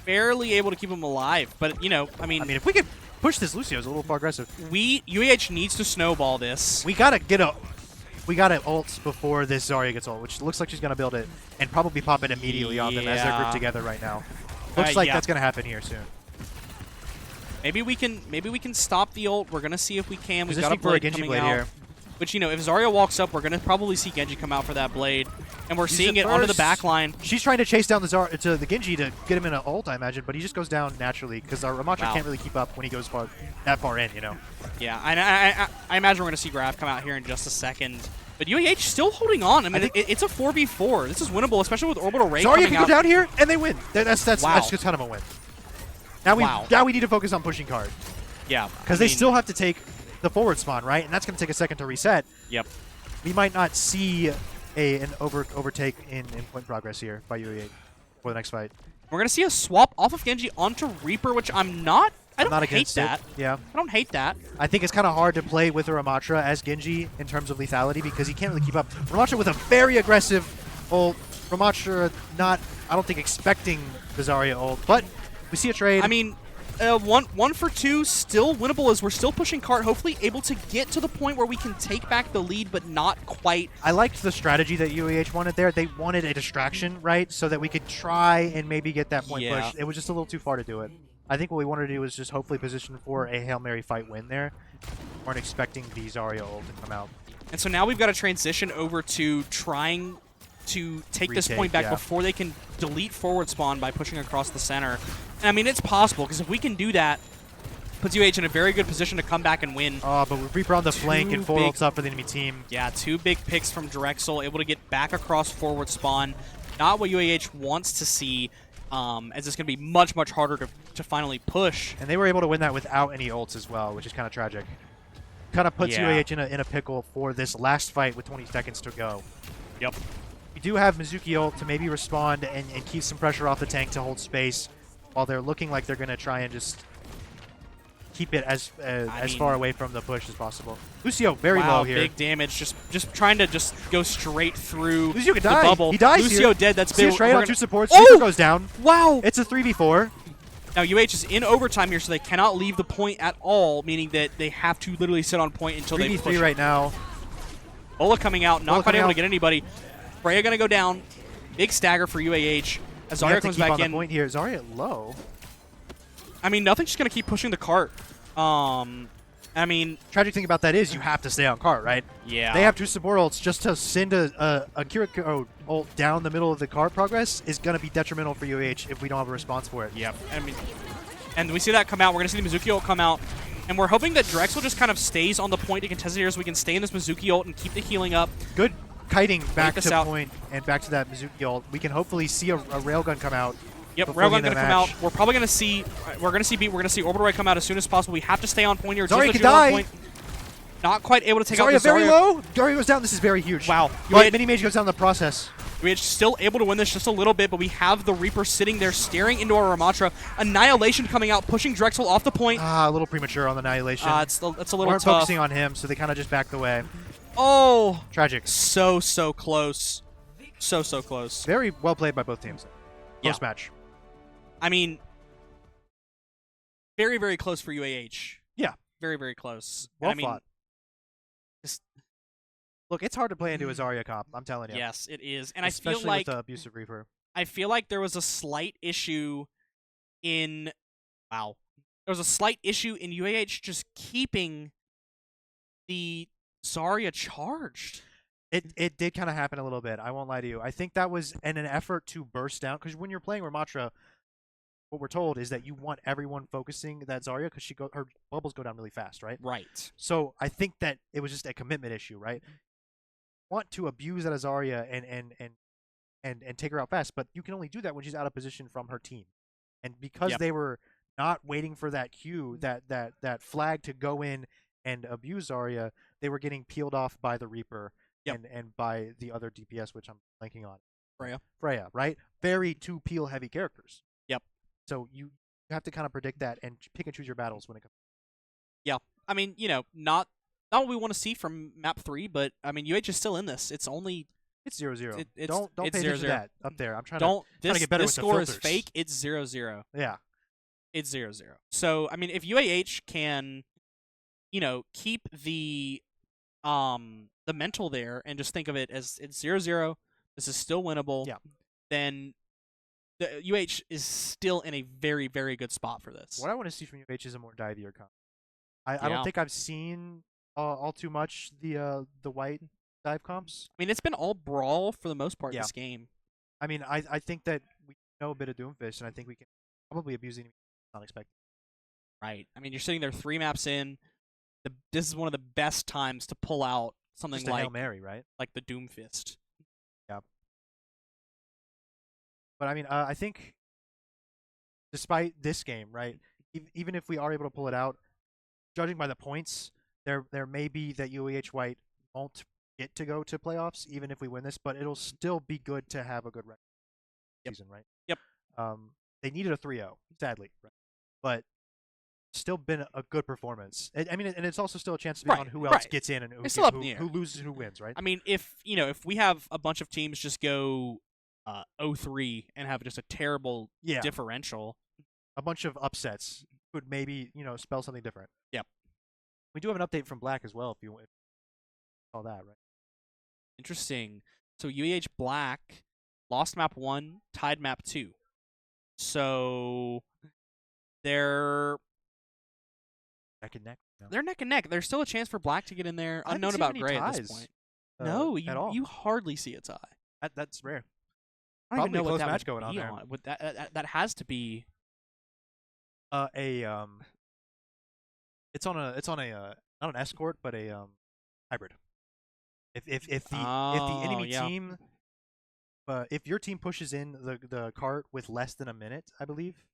Barely able to keep him alive, but I mean, if we could push this, Lucio's a little far aggressive. UAH needs to snowball this. We gotta ult before this Zarya gets ult, which looks like she's gonna build it and probably pop it immediately on them as they're grouped together right now. Looks like that's gonna happen here soon. Maybe we can stop the ult. We're gonna see if we can. We've got a Blade coming blade out. here. Which, if Zarya walks up, we're going to probably see Genji come out for that blade. And we're seeing it onto the back line. She's trying to chase down the Genji to get him in an ult, I imagine, but he just goes down naturally because our Ramatra can't really keep up when he goes that far in, Yeah, I imagine we're going to see Graf come out here in just a second. But UAH still holding on. I mean, it's a 4v4. This is winnable, especially with Orbital Ray coming out. Zarya can go down here, and they win. That's just kind of a win. Now we need to focus on pushing card. Yeah. Because they still have to take the forward spawn, right? And that's going to take a second to reset. Yep. We might not see an overtake in point progress here by UAH for the next fight. We're going to see a swap off of Genji onto Reaper, which I don't hate against that. Yeah. I don't hate that. I think it's kind of hard to play with a Ramatra as Genji in terms of lethality because he can't really keep up. Ramatra with a very aggressive ult. Ramatra not, I don't think, expecting the Zarya ult, but we see a trade. I mean, 1 for 2, still winnable as we're still pushing cart, hopefully able to get to the point where we can take back the lead, but not quite. I liked the strategy that UAH wanted there. They wanted a distraction, right, so that we could try and maybe get that point push. It was just a little too far to do it. I think what we wanted to do was just hopefully position for a Hail Mary fight win there. We weren't expecting the Zarya ult to come out. And so now we've got to transition over to trying to take this point back before they can delete forward spawn by pushing across the center. And I mean, it's possible, because if we can do that, puts UAH in a very good position to come back and win. Oh, but with Reaper on the flank and 4 ults up for the enemy team. Yeah, 2 big picks from Drexel, able to get back across forward spawn. Not what UAH wants to see, as it's going to be much, much harder to finally push. And they were able to win that without any ults as well, which is kind of tragic. Kind of puts UAH in a pickle for this last fight with 20 seconds to go. Yep. We do have Mizuki ult to maybe respond and keep some pressure off the tank to hold space while they're looking like they're going to try and just keep it as far away from the push as possible. Lucio, very low here. Big damage. Just trying to just go straight through Lucio could the die. bubble. He dies Lucio here. dead. That's big. big. Straight on 2 supports. Oh! Reaper goes down. Wow. It's a 3v4. Now, UH is in overtime here, so they cannot leave the point at all, meaning that they have to literally sit on point until they push. 3v3 right now. Ola coming out, not quite able to get anybody. Freya going to go down. Big stagger for UAH. As Zarya comes back in. The point here. Zarya low. I mean, nothing's just going to keep pushing the cart. I mean, tragic thing about that is you have to stay on cart, right? Yeah. They have 2 support ults. Just to send a Kiriko ult down the middle of the cart progress is going to be detrimental for UAH if we don't have a response for it. Yep. I mean, and we see that come out. We're going to see the Mizuki ult come out. And we're hoping that Drexel just kind of stays on the point to contest it here so we can stay in this Mizuki ult and keep the healing up. Good kiting back to point and back to that Mizuki ult. We can hopefully see a railgun come out. Yep, railgun gonna come out. We're probably gonna see Orbital Ray come out as soon as possible. We have to stay on point here. Zarya can die. Point. Not quite able to take out the Zarya very low. Zarya goes down. This is very huge. Wow. But Mini Mage goes down in the process. We're still able to win this just a little bit, but we have the Reaper sitting there staring into our Ramatra. Annihilation coming out, pushing Drexel off the point. A little premature on the Annihilation. It's a little weren't tough. Focusing on him, so they kind of just backed away. Oh. Tragic. So close. So close. Very well played by both teams. Close match. I mean, very, very close for UAH. Yeah. Very, very close. Well fought. Look, it's hard to play into a Zarya comp, I'm telling you. Yes, it is. And especially I feel like with the abusive Reaper. I feel like there was a slight issue in there was a slight issue in UAH just keeping the Zarya charged. It did kind of happen a little bit. I won't lie to you. I think that was in an effort to burst down, because when you're playing Ramatra, what we're told is that you want everyone focusing that Zarya because her bubbles go down really fast, right? Right. So I think that it was just a commitment issue, right? You want to abuse that Zarya and take her out fast, but you can only do that when she's out of position from her team. And because they were not waiting for that cue, that flag to go in and abuse Zarya, they were getting peeled off by the Reaper and by the other DPS, which I'm blanking on. Freya, right? Very 2 peel heavy characters. Yep. So you have to kind of predict that and pick and choose your battles when it comes. Yeah. I mean, not what we want to see from map 3, but I mean, UH is still in this. It's 0-0. Don't pay attention to that up there. I'm trying to get better with the filters. This score is fake. It's 0-0. Yeah. It's 0-0. So, I mean, if UAH can, keep the mental there and just think of it as it's 0-0, this is still winnable, then the UH is still in a very, very good spot for this. What I want to see from UH is a more divier comp. I don't think I've seen all too much the white dive comps. I mean, it's been all brawl for the most part in this game. I mean, I think that we know a bit of Doomfist, and I think we can probably abuse it unexpected. Right. I mean, you're sitting there 3 maps in. This is one of the best times to pull out something just a Hail Mary, right? Like the Doomfist. Yeah. But I mean, I think despite this game, right, even if we are able to pull it out, judging by the points, there may be that UAH White won't get to go to playoffs, even if we win this, but it'll still be good to have a good record season, right? Yep. They needed a 3-0, sadly, right? But still been a good performance. I mean, and it's also still a chance to be on who else gets in and who loses, who wins, right? I mean, if we have a bunch of teams just go 0-3 and have just a terrible differential, a bunch of upsets would maybe spell something different. Yep. We do have an update from Black as well, if you saw that, right? Interesting. So UAH Black lost map 1, tied map 2. So they're neck and neck. They're neck and neck. There's still a chance for Black to get in there. Unknown about Gray at this point. No, you hardly see a tie. That's rare. I don't even know what that match going on there. That has to be it's on a not an escort but a hybrid. If the enemy team if your team pushes in the cart with less than a minute, I believe,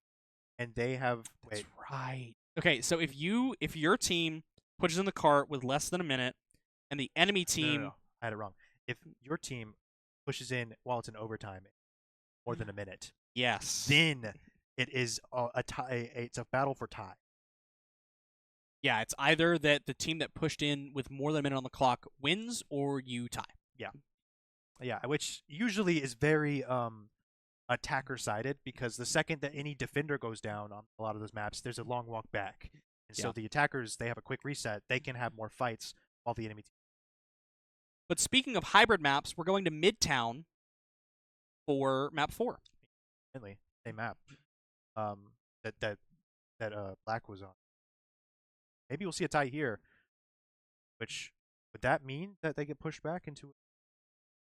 and they have That's right. Okay, so if your team pushes in the cart with less than a minute, and the enemy team No, I had it wrong. If your team pushes in while it's in overtime more than a minute, yes, then it is a tie. It's a battle for tie. Yeah, it's either that the team that pushed in with more than a minute on the clock wins, or you tie. Yeah, which usually is very attacker-sided, because the second that any defender goes down on a lot of those maps, there's a long walk back. And so the attackers, they have a quick reset. They can have more fights while the enemy team. But speaking of hybrid maps, we're going to Midtown for map 4. Same map that Black was on. Maybe we'll see a tie here, which would that mean that they get pushed back into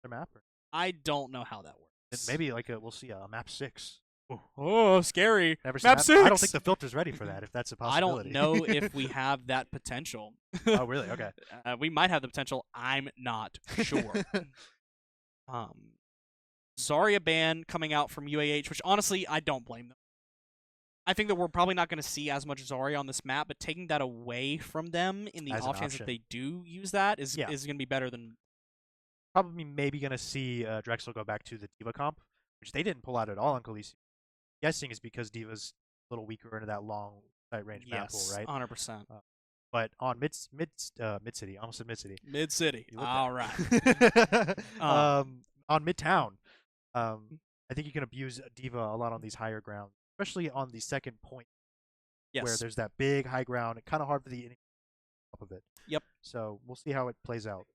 their map? Or? I don't know how that works. Maybe we'll see a map 6. Oh, scary. Never map 6. I don't think the filter's ready for that, if that's a possibility. I don't know if we have that potential. Oh, really? Okay. We might have the potential. I'm not sure. Zarya ban coming out from UAH, which honestly, I don't blame them. I think that we're probably not going to see as much Zarya on this map, but taking that away from them in the off chance that they do use that is going to be better than... Probably maybe going to see Drexel go back to the D.Va comp, which they didn't pull out at all on Khaleesi. Guessing is because D.Va's a little weaker into that long sight range map pool, right? 100%. But on mid city, almost said mid city. Mid city. All right. On Midtown, I think you can abuse D.Va a lot on these higher grounds, especially on the second point, where there's that big high ground. It's kind of hard for the top of it. Yep. So we'll see how it plays out.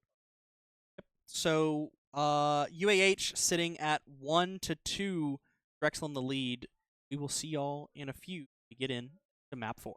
So UAH sitting at 1-2, Drexel in the lead. We will see y'all in a few to get in to map 4.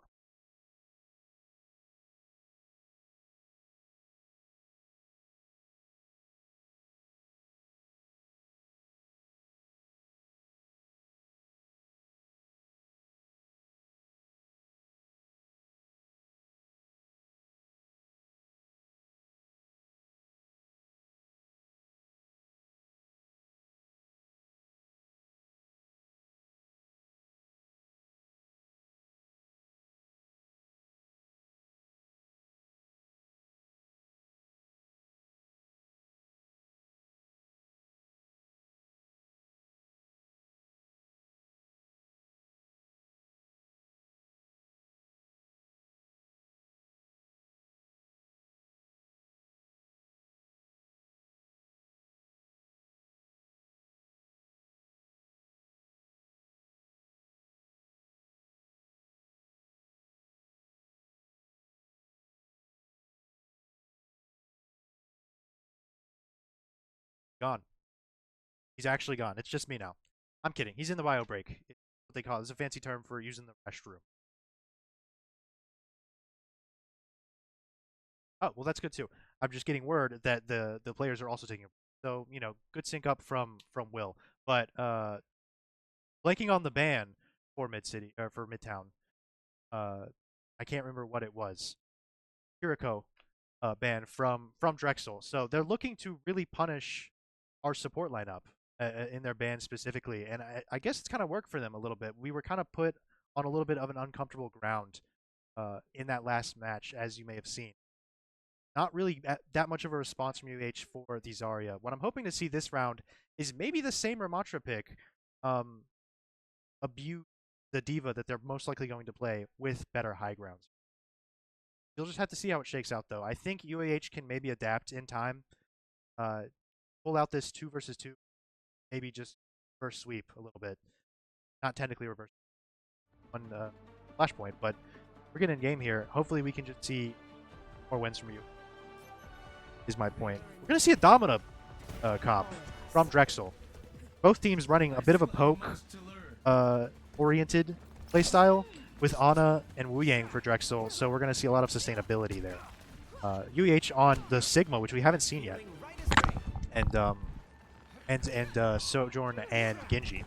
Gone. He's actually gone. It's just me now. I'm kidding. He's in the bio break. It's what they call it. It's a fancy term for using the restroom. Oh, well, that's good too. I'm just getting word that the players are also taking a break. So, good sync up from Will. But blanking on the ban for Mid-City or for Midtown. I can't remember what it was. Kiriko ban from Drexel. So they're looking to really punish our support lineup in their ban specifically, and I guess it's kind of worked for them a little bit. We were kind of put on a little bit of an uncomfortable ground in that last match, as you may have seen. not really that much of a response from UAH for the Zarya. What I'm hoping to see this round is maybe the same Ramatra pick, abuse the diva that they're most likely going to play with better high grounds. You'll just have to see how it shakes out, though. I think UAH can maybe adapt in time, pull out this 2 versus 2, maybe just reverse sweep a little bit. Not technically reverse one flashpoint, but we're getting in game here. Hopefully we can just see more wins from you, is my point. We're going to see a Domina comp from Drexel. Both teams running a bit of a poke-oriented playstyle with Ana and Wu Yang for Drexel, so we're going to see a lot of sustainability there. UAH on the Sigma, which we haven't seen yet, and Sojourn and Genji,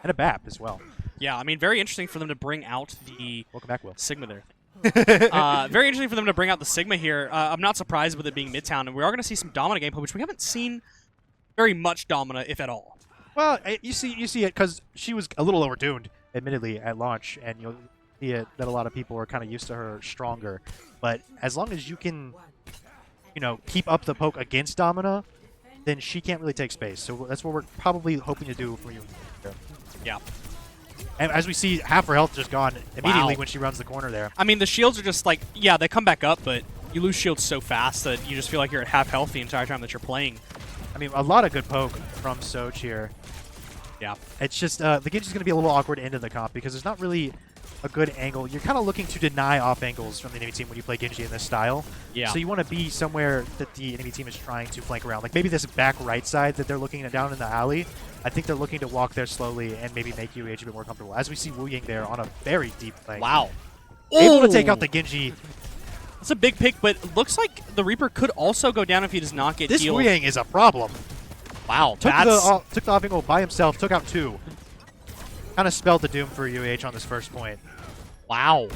and a BAP as well. Yeah, I mean, very interesting for them to bring out the Welcome back, Will. Sigma there. Very interesting for them to bring out the Sigma here. I'm not surprised with it being Midtown, and we are going to see some Domina gameplay, which we haven't seen very much Domina, if at all. Well, you see it because she was a little overtuned, admittedly, at launch, and you'll see it that a lot of people are kind of used to her stronger. But as long as you can, keep up the poke against Domina, then she can't really take space. So that's what we're probably hoping to do for you. Yeah. And as we see, half her health just gone immediately Wow. when she runs the corner there. I mean, the shields are just like, yeah, they come back up, but you lose shields so fast that you just feel like you're at half health the entire time that you're playing. I mean, a lot of good poke from Soch here. Yeah. It's just, the Genji's going to be a little awkward into the comp because there's not really a good angle. You're kind of looking to deny off angles from the enemy team when you play Genji in this style. Yeah. So you want to be somewhere that the enemy team is trying to flank around. Like maybe this back right side that they're looking at down in the alley. I think they're looking to walk there slowly and maybe make UAH a bit more comfortable. As we see Wu Ying there on a very deep flank. Wow. Able to take out the Genji. It's a big pick, but it looks like the Reaper could also go down if he does not get This healed. Wu Ying is a problem. Wow. Took the off angle by himself, took out 2. Kind of spelled the doom for UAH on this first point. Wow.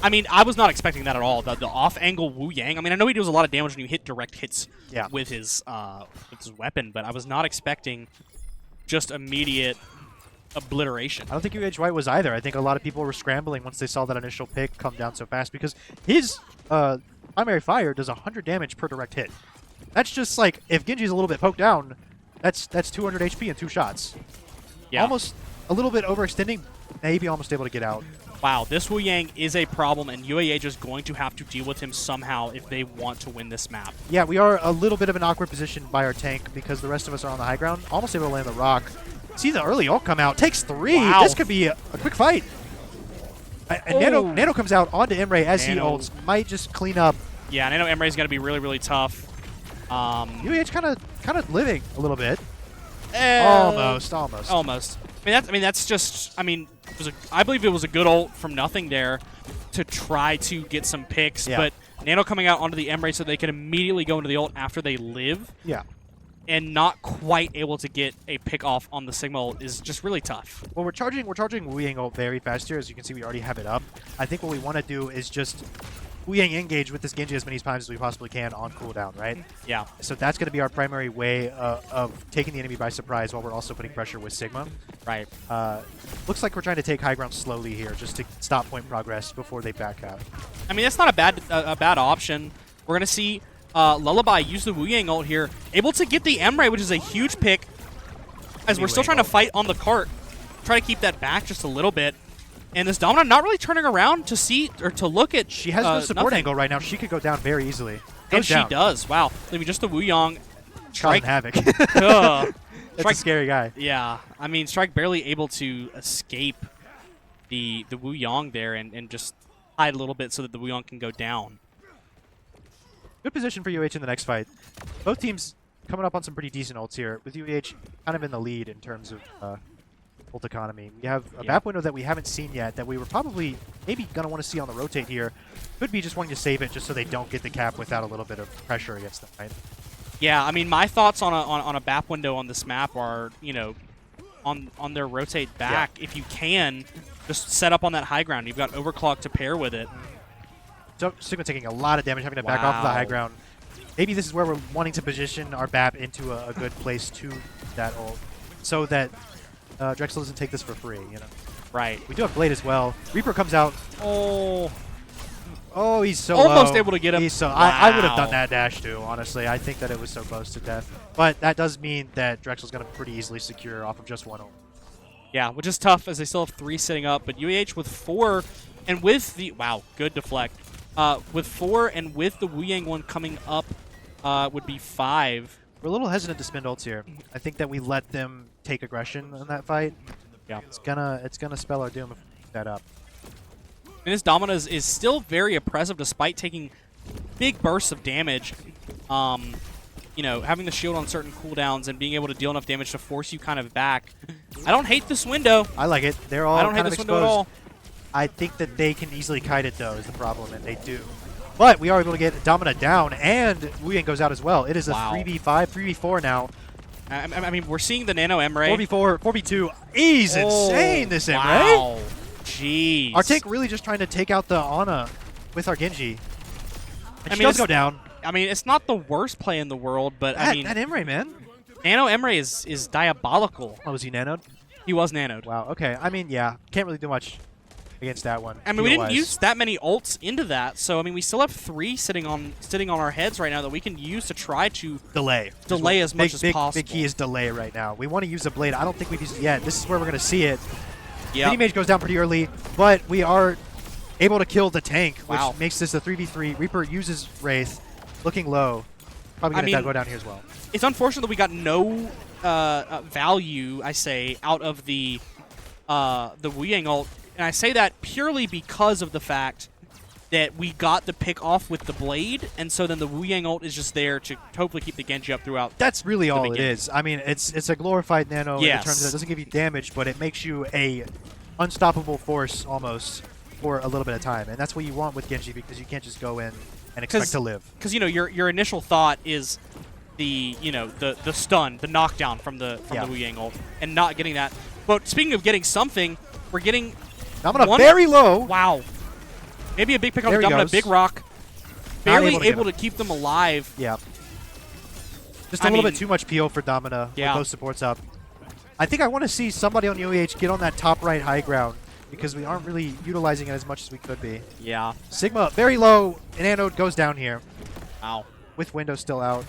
I mean, I was not expecting that at all. The off-angle Wu Yang. I mean, I know he does a lot of damage when you hit direct hits with his weapon, but I was not expecting just immediate obliteration. I don't think UAH White was either. I think a lot of people were scrambling once they saw that initial pick come down so fast because his primary fire does 100 damage per direct hit. That's just like, if Genji's a little bit poked down, that's 200 HP in 2 shots. Yeah. Almost a little bit overextending, maybe almost able to get out. Wow, this Wu Yang is a problem, and UAH is going to have to deal with him somehow if they want to win this map. Yeah, we are a little bit of an awkward position by our tank because the rest of us are on the high ground. Almost able to land the rock. See the early ult come out. Takes 3. Wow. This could be a quick fight. And Nano comes out onto Emre as he ults. Might just clean up. Yeah, and I know Emre's going to be really, really tough. UAH kind of living a little bit. Almost. That's just. I mean, I believe it was a good ult from nothing there to try to get some picks, but Nano coming out onto the Emre so they can immediately go into the ult after they live. Yeah. And not quite able to get a pick off on the Sigma ult is just really tough. Well, we're charging Wu Yang ult very fast here. As you can see, we already have it up. I think what we want to do is just Wu Yang engage with this Genji as many times as we possibly can on cooldown, right? Yeah. So that's going to be our primary way of taking the enemy by surprise while we're also putting pressure with Sigma. Right. Looks like we're trying to take high ground slowly here just to stop point progress before they back out. I mean, that's not a bad option. We're going to see Lullaby use the Wu Yang ult here. Able to get the Emre, which is a huge pick. As we're still trying to fight on the cart. Try to keep that back just a little bit. And this Domina not really turning around to see or to look at. She has no support nothing. angle right now. She could go down very easily. And she does. Wow. I mean, just the Wu Yang. Strike havoc. That's a scary guy. Yeah. I mean, Strike barely able to escape the Wu Yang there and just hide a little bit so that the Wu Yang can go down. Good position for UAH in the next fight. Both teams coming up on some pretty decent ults here, with UAH kind of in the lead in terms of ult economy. We have a BAP window that we haven't seen yet that we were probably maybe going to want to see on the rotate here. Could be just wanting to save it just so they don't get the cap without a little bit of pressure against them, right? Yeah, I mean, my thoughts on a BAP window on this map are, on their rotate back, if you can, just set up on that high ground. You've got overclock to pair with it. So Sigma taking a lot of damage, having to back off of the high ground. Maybe this is where we're wanting to position our BAP into a good place to that ult, so that Drexel doesn't take this for free, Right. We do have Blade as well. Reaper comes out. Oh. Oh, he's so Almost low. able to get him. He's so, Wow. I would have done that dash too, honestly. I think that it was so close to death. But that does mean that Drexel's going to pretty easily secure off of just one ult. Yeah, which is tough as they still have 3 sitting up. But UAH with 4 and with the... Wow, good deflect. With 4 and with the Wu Yang one coming up would be 5. We're a little hesitant to spend ults here. I think that we let them take aggression in that fight. Yeah. It's gonna spell our doom if we keep that up. And this Domina is still very oppressive despite taking big bursts of damage. You know, having the shield on certain cooldowns and being able to deal enough damage to force you kind of back. I don't hate this window. I like it. They're all I don't hate kind of this exposed. window at all. I think that they can easily kite it, though, is the problem, and they do. But we are able to get Domina down, and Wu Yang goes out as well. It is a 3v5, 3v4 now. I mean, we're seeing the Nano Emre. 4v4, 4v2. He's insane, this Emre. Wow. Jeez. Our tank really just trying to take out the Ana with our Genji. And I she mean, does go down. I mean, it's not the worst play in the world, but That, I mean, that Emre, man. Nano Emre is diabolical. Oh, was he nanoed? He was nanoed. Wow, okay. I mean, yeah. Can't really do much against that one. I mean, we didn't heal-wise. use that many ults into that, so I mean, we still have 3 sitting on our heads right now that we can use to try to delay as much as possible. Big key is delay right now. We want to use a blade. I don't think we've used it yet. This is where we're going to see it. Yeah. Mini Mage goes down pretty early, but we are able to kill the tank, which Wow. makes this a 3v3. Reaper uses Wraith, looking low. Probably going to go down here as well. It's unfortunate that we got no value, I say, out of the Wu Yang ult, and I say that purely because of the fact that we got the pick off with the blade, and so then the Wu Yang ult is just there to hopefully keep the Genji up throughout. That's really all it beginning. is. I mean, it's a glorified nano in terms of it doesn't give you damage, but it makes you a unstoppable force almost for a little bit of time, and that's what you want with Genji because you can't just go in and expect to live. Because your initial thought is the the stun, the knockdown from the Wu Yang ult, and not getting that. But speaking of getting something, we're getting Domina very low. Wow. Maybe a big pick on There he Domina, goes. big rock. Barely able able to to keep them alive. Yeah. Just a little bit too much PO for Domina with those supports up. I think I want to see somebody on UAH get on that top right high ground because we aren't really utilizing it as much as we could be. Yeah. Sigma very low, and Anode goes down here. Wow. With window still out.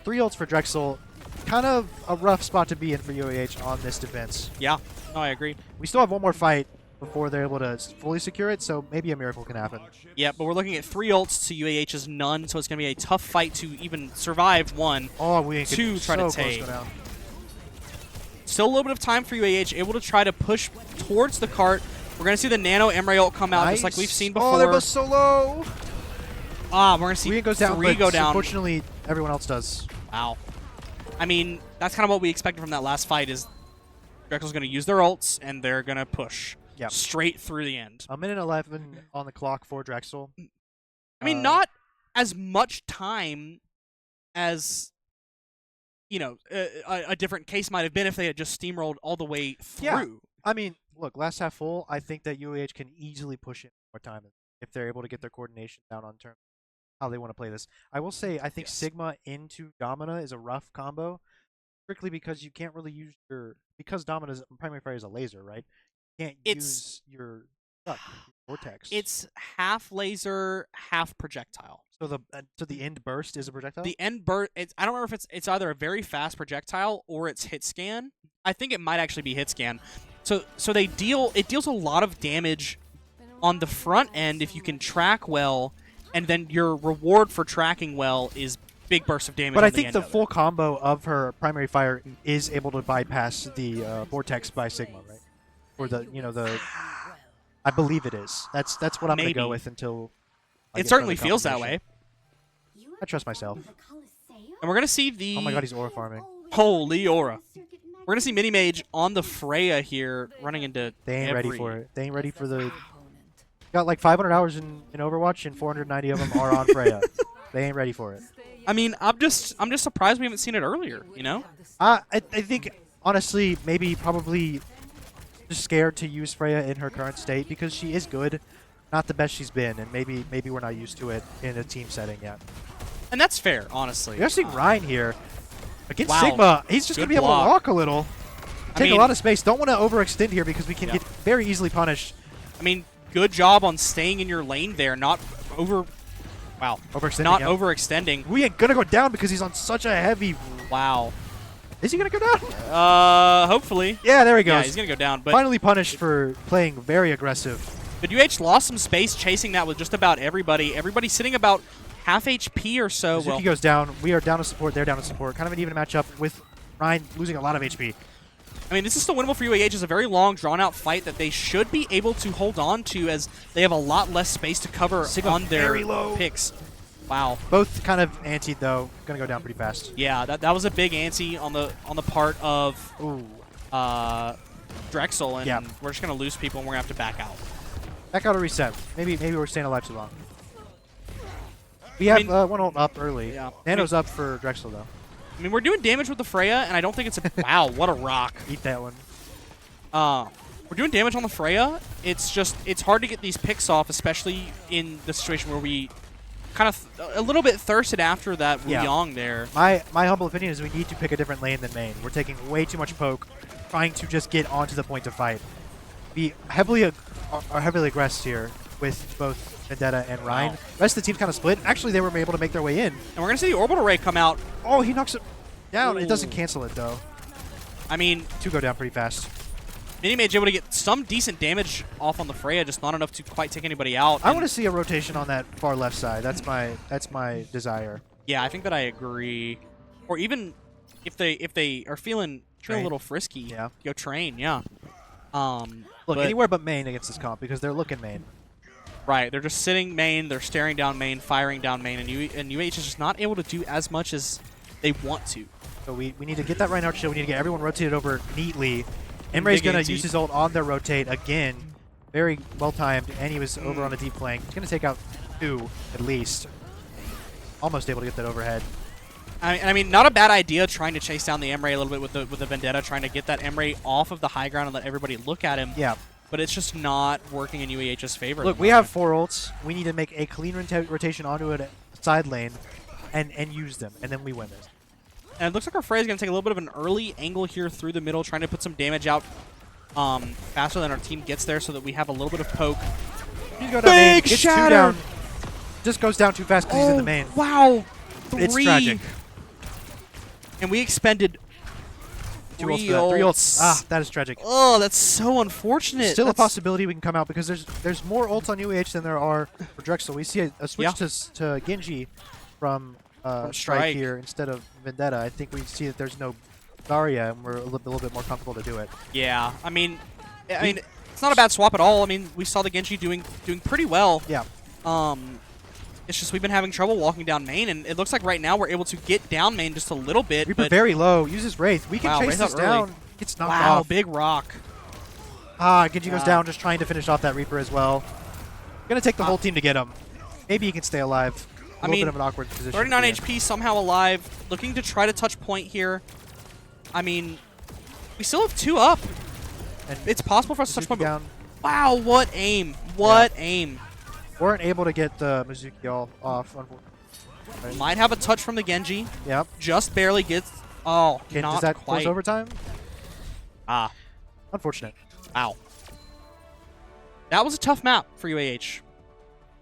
3 ults for Drexel. Kind of a rough spot to be in for UAH on this defense. Yeah. No, I agree. We still have one more fight before they're able to fully secure it, so maybe a miracle can happen. Yeah, but we're looking at 3 ults to UAH's none, so it's going to be a tough fight to even survive 1. Oh, we ain't 2 try so to take. close to go down. Still a little bit of time for UAH, able to try to push towards the cart. We're going to see the Nano Emre ult come out just like we've seen before. Oh, that was so low. We're going to see goes down, 3 go down. Unfortunately, everyone else does. Wow. I mean, that's kind of what we expected from that last fight is Drexel's going to use their ults, and they're going to push straight through the end. A minute 11 on the clock for Drexel. I mean, not as much time as, you know, a different case might have been if they had just steamrolled all the way through. Yeah. I mean, look, last half full, I think that UAH can easily push in more time if they're able to get their coordination down on terms of how they want to play this. I will say, I think Sigma into Domina is a rough combo, strictly because you can't really use because Domina's primary fire is a laser, right? You can't use your vortex. It's half laser, half projectile. So the end burst is a projectile? The end burst, I don't remember if it's either a very fast projectile or it's hit scan. I think it might actually be hit scan. So it deals a lot of damage on the front end if you can track well, and then your reward for tracking well is big bursts of damage. But on I think the end full combo of her primary fire is able to bypass the vortex by Sigma, right? Or I believe it is. That's what I'm going to go with until it certainly feels that way. I trust myself. And we're going to see the... Oh my god, he's aura farming. Holy aura. We're going to see Mini Mage on the Freya here running into They ain't ready for it. They ain't ready for the... Got like 500 hours in Overwatch and 490 of them are on Freya. They ain't ready for it. I mean, I'm just surprised we haven't seen it earlier, you know? I think, honestly, probably just scared to use Freya in her current state because she is good. Not the best she's been, and maybe we're not used to it in a team setting yet. And that's fair, honestly. We're seeing Ryan here against Sigma. He's just going to be able to walk a little. Take a lot of space. Don't want to overextend here because we can get very easily punished. I mean, good job on staying in your lane there, not overextending. We ain't gonna go down because he's on such a heavy. Wow. Is he gonna go down? Hopefully. Yeah, there he goes. Yeah, he's gonna go down. But finally punished for playing very aggressive. But UAH lost some space chasing that with just about everybody. Everybody's sitting about half HP or so. Mizuki goes down. We are down to support. They're down to support. Kind of an even matchup with Ryan losing a lot of HP. I mean, this is still winnable for UAH. It's a very long, drawn-out fight that they should be able to hold on to as they have a lot less space to cover on their picks. Wow. Both kind of antied though. Gonna go down pretty fast. Yeah, that was a big ante on the part of Drexel, and we're just gonna lose people and we're gonna have to back out. Back out or reset. Maybe we're staying alive too long. We have one ult up early. Yeah. Nano's up for Drexel though. I mean, we're doing damage with the Freya, and I don't think it's a wow. What a rock! Eat that one. We're doing damage on the Freya. It's hard to get these picks off, especially in the situation where we kind of a little bit thirsted after that Wuyong there. My humble opinion is we need to pick a different lane than main. We're taking way too much poke, trying to just get onto the point to fight. We are heavily aggressed here with both Vendetta and Ryan. Wow. Rest of the team's kind of split. Actually, they were able to make their way in. And we're going to see the orbital ray come out. Oh, he knocks it down. Ooh. It doesn't cancel it, though. I mean, two go down pretty fast. Minimage able to get some decent damage off on the Freya, just not enough to quite take anybody out. I want to see a rotation on that far left side. That's my desire. Yeah, I think that I agree. Or even if they are feeling a little frisky, go train. Yeah. Look, anywhere but main against this comp because they're looking main. Right, they're just sitting main, they're staring down main, firing down main, and UAH is just not able to do as much as they want to. So we need to get that Reinhardt shield. We need to get everyone rotated over neatly. Emre's going to use his ult on their rotate again. Very well timed, and he was over on a deep flank. He's going to take out two at least. Almost able to get that overhead. I mean, not a bad idea trying to chase down the Emre a little bit with the Vendetta, trying to get that Emre off of the high ground and let everybody look at him. Yeah. But it's just not working in UAH's favor. Look, we have 4 ults. We need to make a clean rotation onto a side lane and use them, and then we win this. And it looks like our Freya's going to take a little bit of an early angle here through the middle, trying to put some damage out faster than our team gets there so that we have a little bit of poke. Big shatter! Down. Just goes down too fast because he's in the main. Wow! It's tragic. And we expended 3 ults. Ah, that is tragic. Oh, that's so unfortunate. Still a possibility we can come out because there's more ults on UAH than there are for Drexel. We see a switch to Genji from Strike here instead of Vendetta. I think we see that there's no Zarya, and we're a little bit more comfortable to do it. Yeah, I mean, it's not a bad swap at all. I mean, we saw the Genji doing pretty well. Yeah. It's just we've been having trouble walking down main, and it looks like right now we're able to get down main just a little bit. Reaper very low. Uses Wraith. We can chase this down. It's knocked off. Wow, big rock. Genji goes down just trying to finish off that Reaper as well. Gonna take the whole team to get him. Maybe he can stay alive. A little bit of an awkward position. 39 HP, somehow alive. Looking to try to touch point here. I mean, we still have 2 up. And it's possible for us to touch point. Down. Wow, what aim. What aim. Weren't able to get the Mizuki all off. Right. Might have a touch from the Genji. Yep. Just barely gets. Oh, not does that quite. close overtime? Ah. Unfortunate. Wow. That was a tough map for UAH.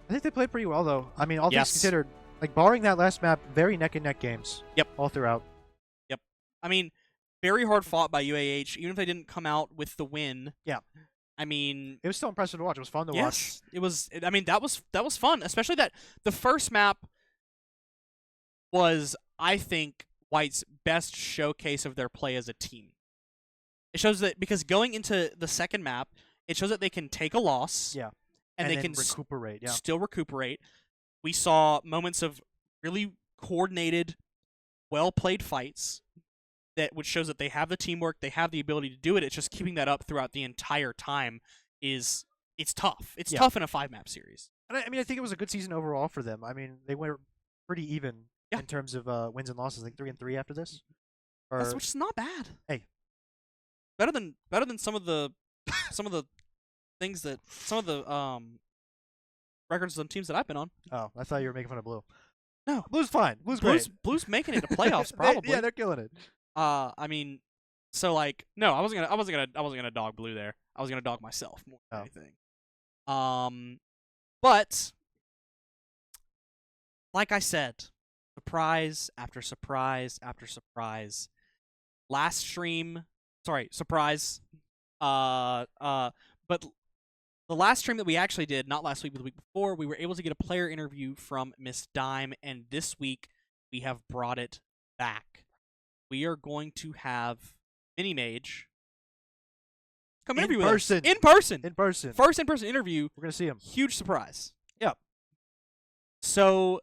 I think they played pretty well, though. I mean, all things considered, like barring that last map, very neck-and-neck games. Yep. All throughout. Yep. I mean, very hard fought by UAH, even if they didn't come out with the win. Yeah. I mean, it was still impressive to watch. It was fun to watch. It was. I mean, that was fun, especially that the first map was, I think, White's best showcase of their play as a team. It shows that because going into the second map, it shows that they can take a loss. Yeah. And they can recuperate. Still recuperate. We saw moments of really coordinated, well-played fights. Which shows that they have the teamwork, they have the ability to do it. It's just keeping that up throughout the entire time it's tough. It's tough in a 5-map series. And I mean, I think it was a good season overall for them. I mean, they were pretty even in terms of wins and losses. I think 3-3 after this, which is not bad. Hey, better than some of the things that some of the records on teams that I've been on. Oh, I thought you were making fun of Blue. No, Blue's fine. Blue's making it to playoffs probably. Yeah, they're killing it. I mean, so like, no, I wasn't gonna dog Blue there. I was gonna dog myself more than anything. But like I said, surprise after surprise after surprise. Last stream, sorry, surprise. But the last stream that we actually did, not last week but the week before, we were able to get a player interview from Miss Dime, and this week we have brought it back. We are going to have Mini Mage come interview with us. In person. In person. First in-person interview. We're gonna see him. Huge surprise. Yep. So,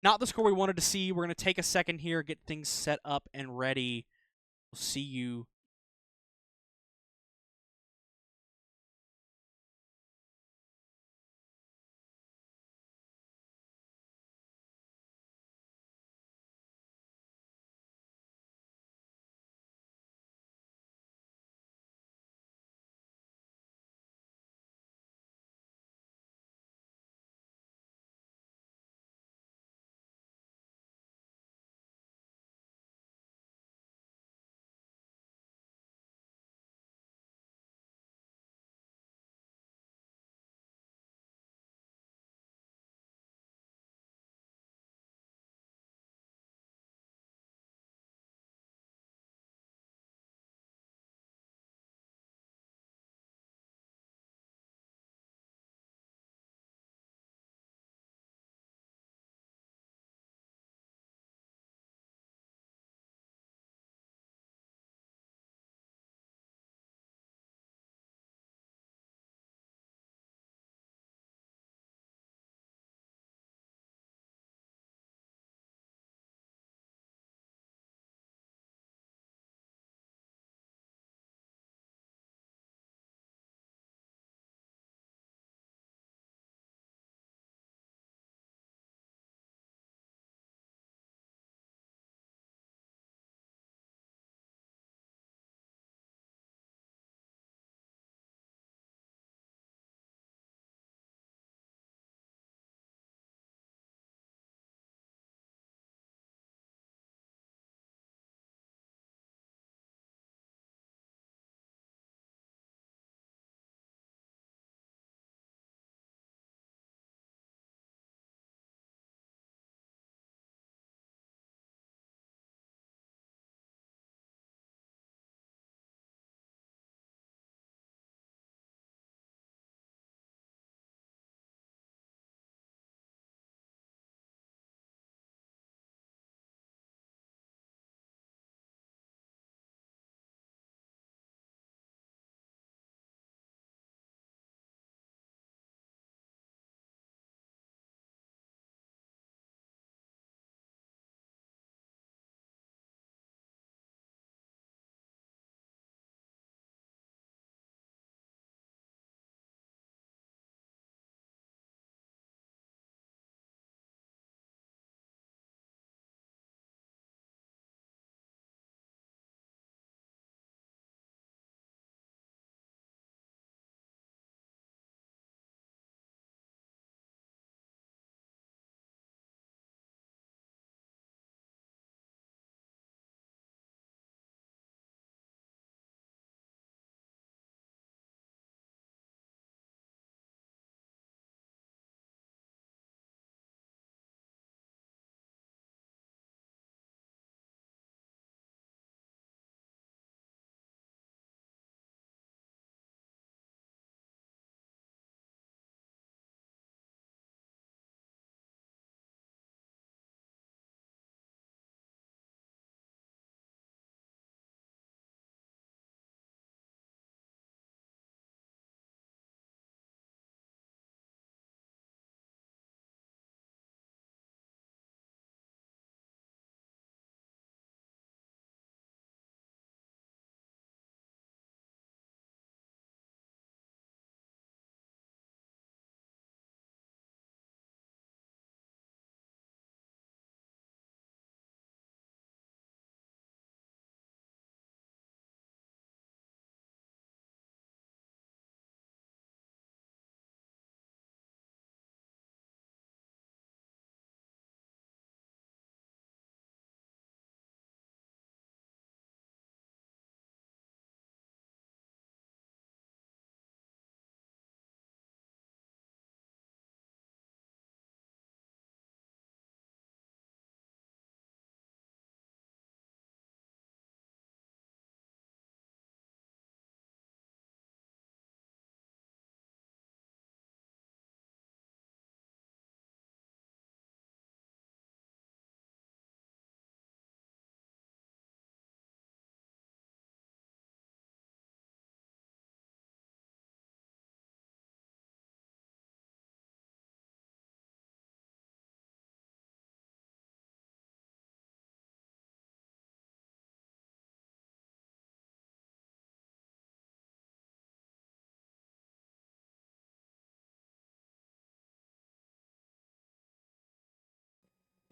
not the score we wanted to see. We're going to take a second here, get things set up and ready. We'll see you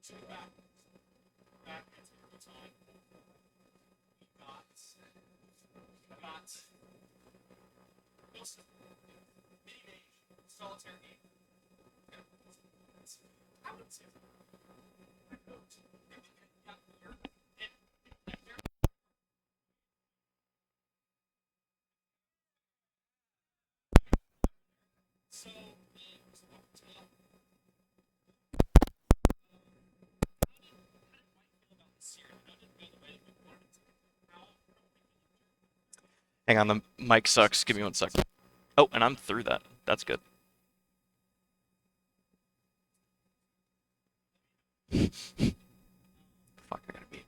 So back into your time. We got Wilson, mini mage, solitaire game. I would say so Hang on, the mic sucks. Give me 1 second. Oh, and I'm through that. That's good. Fuck, I gotta be.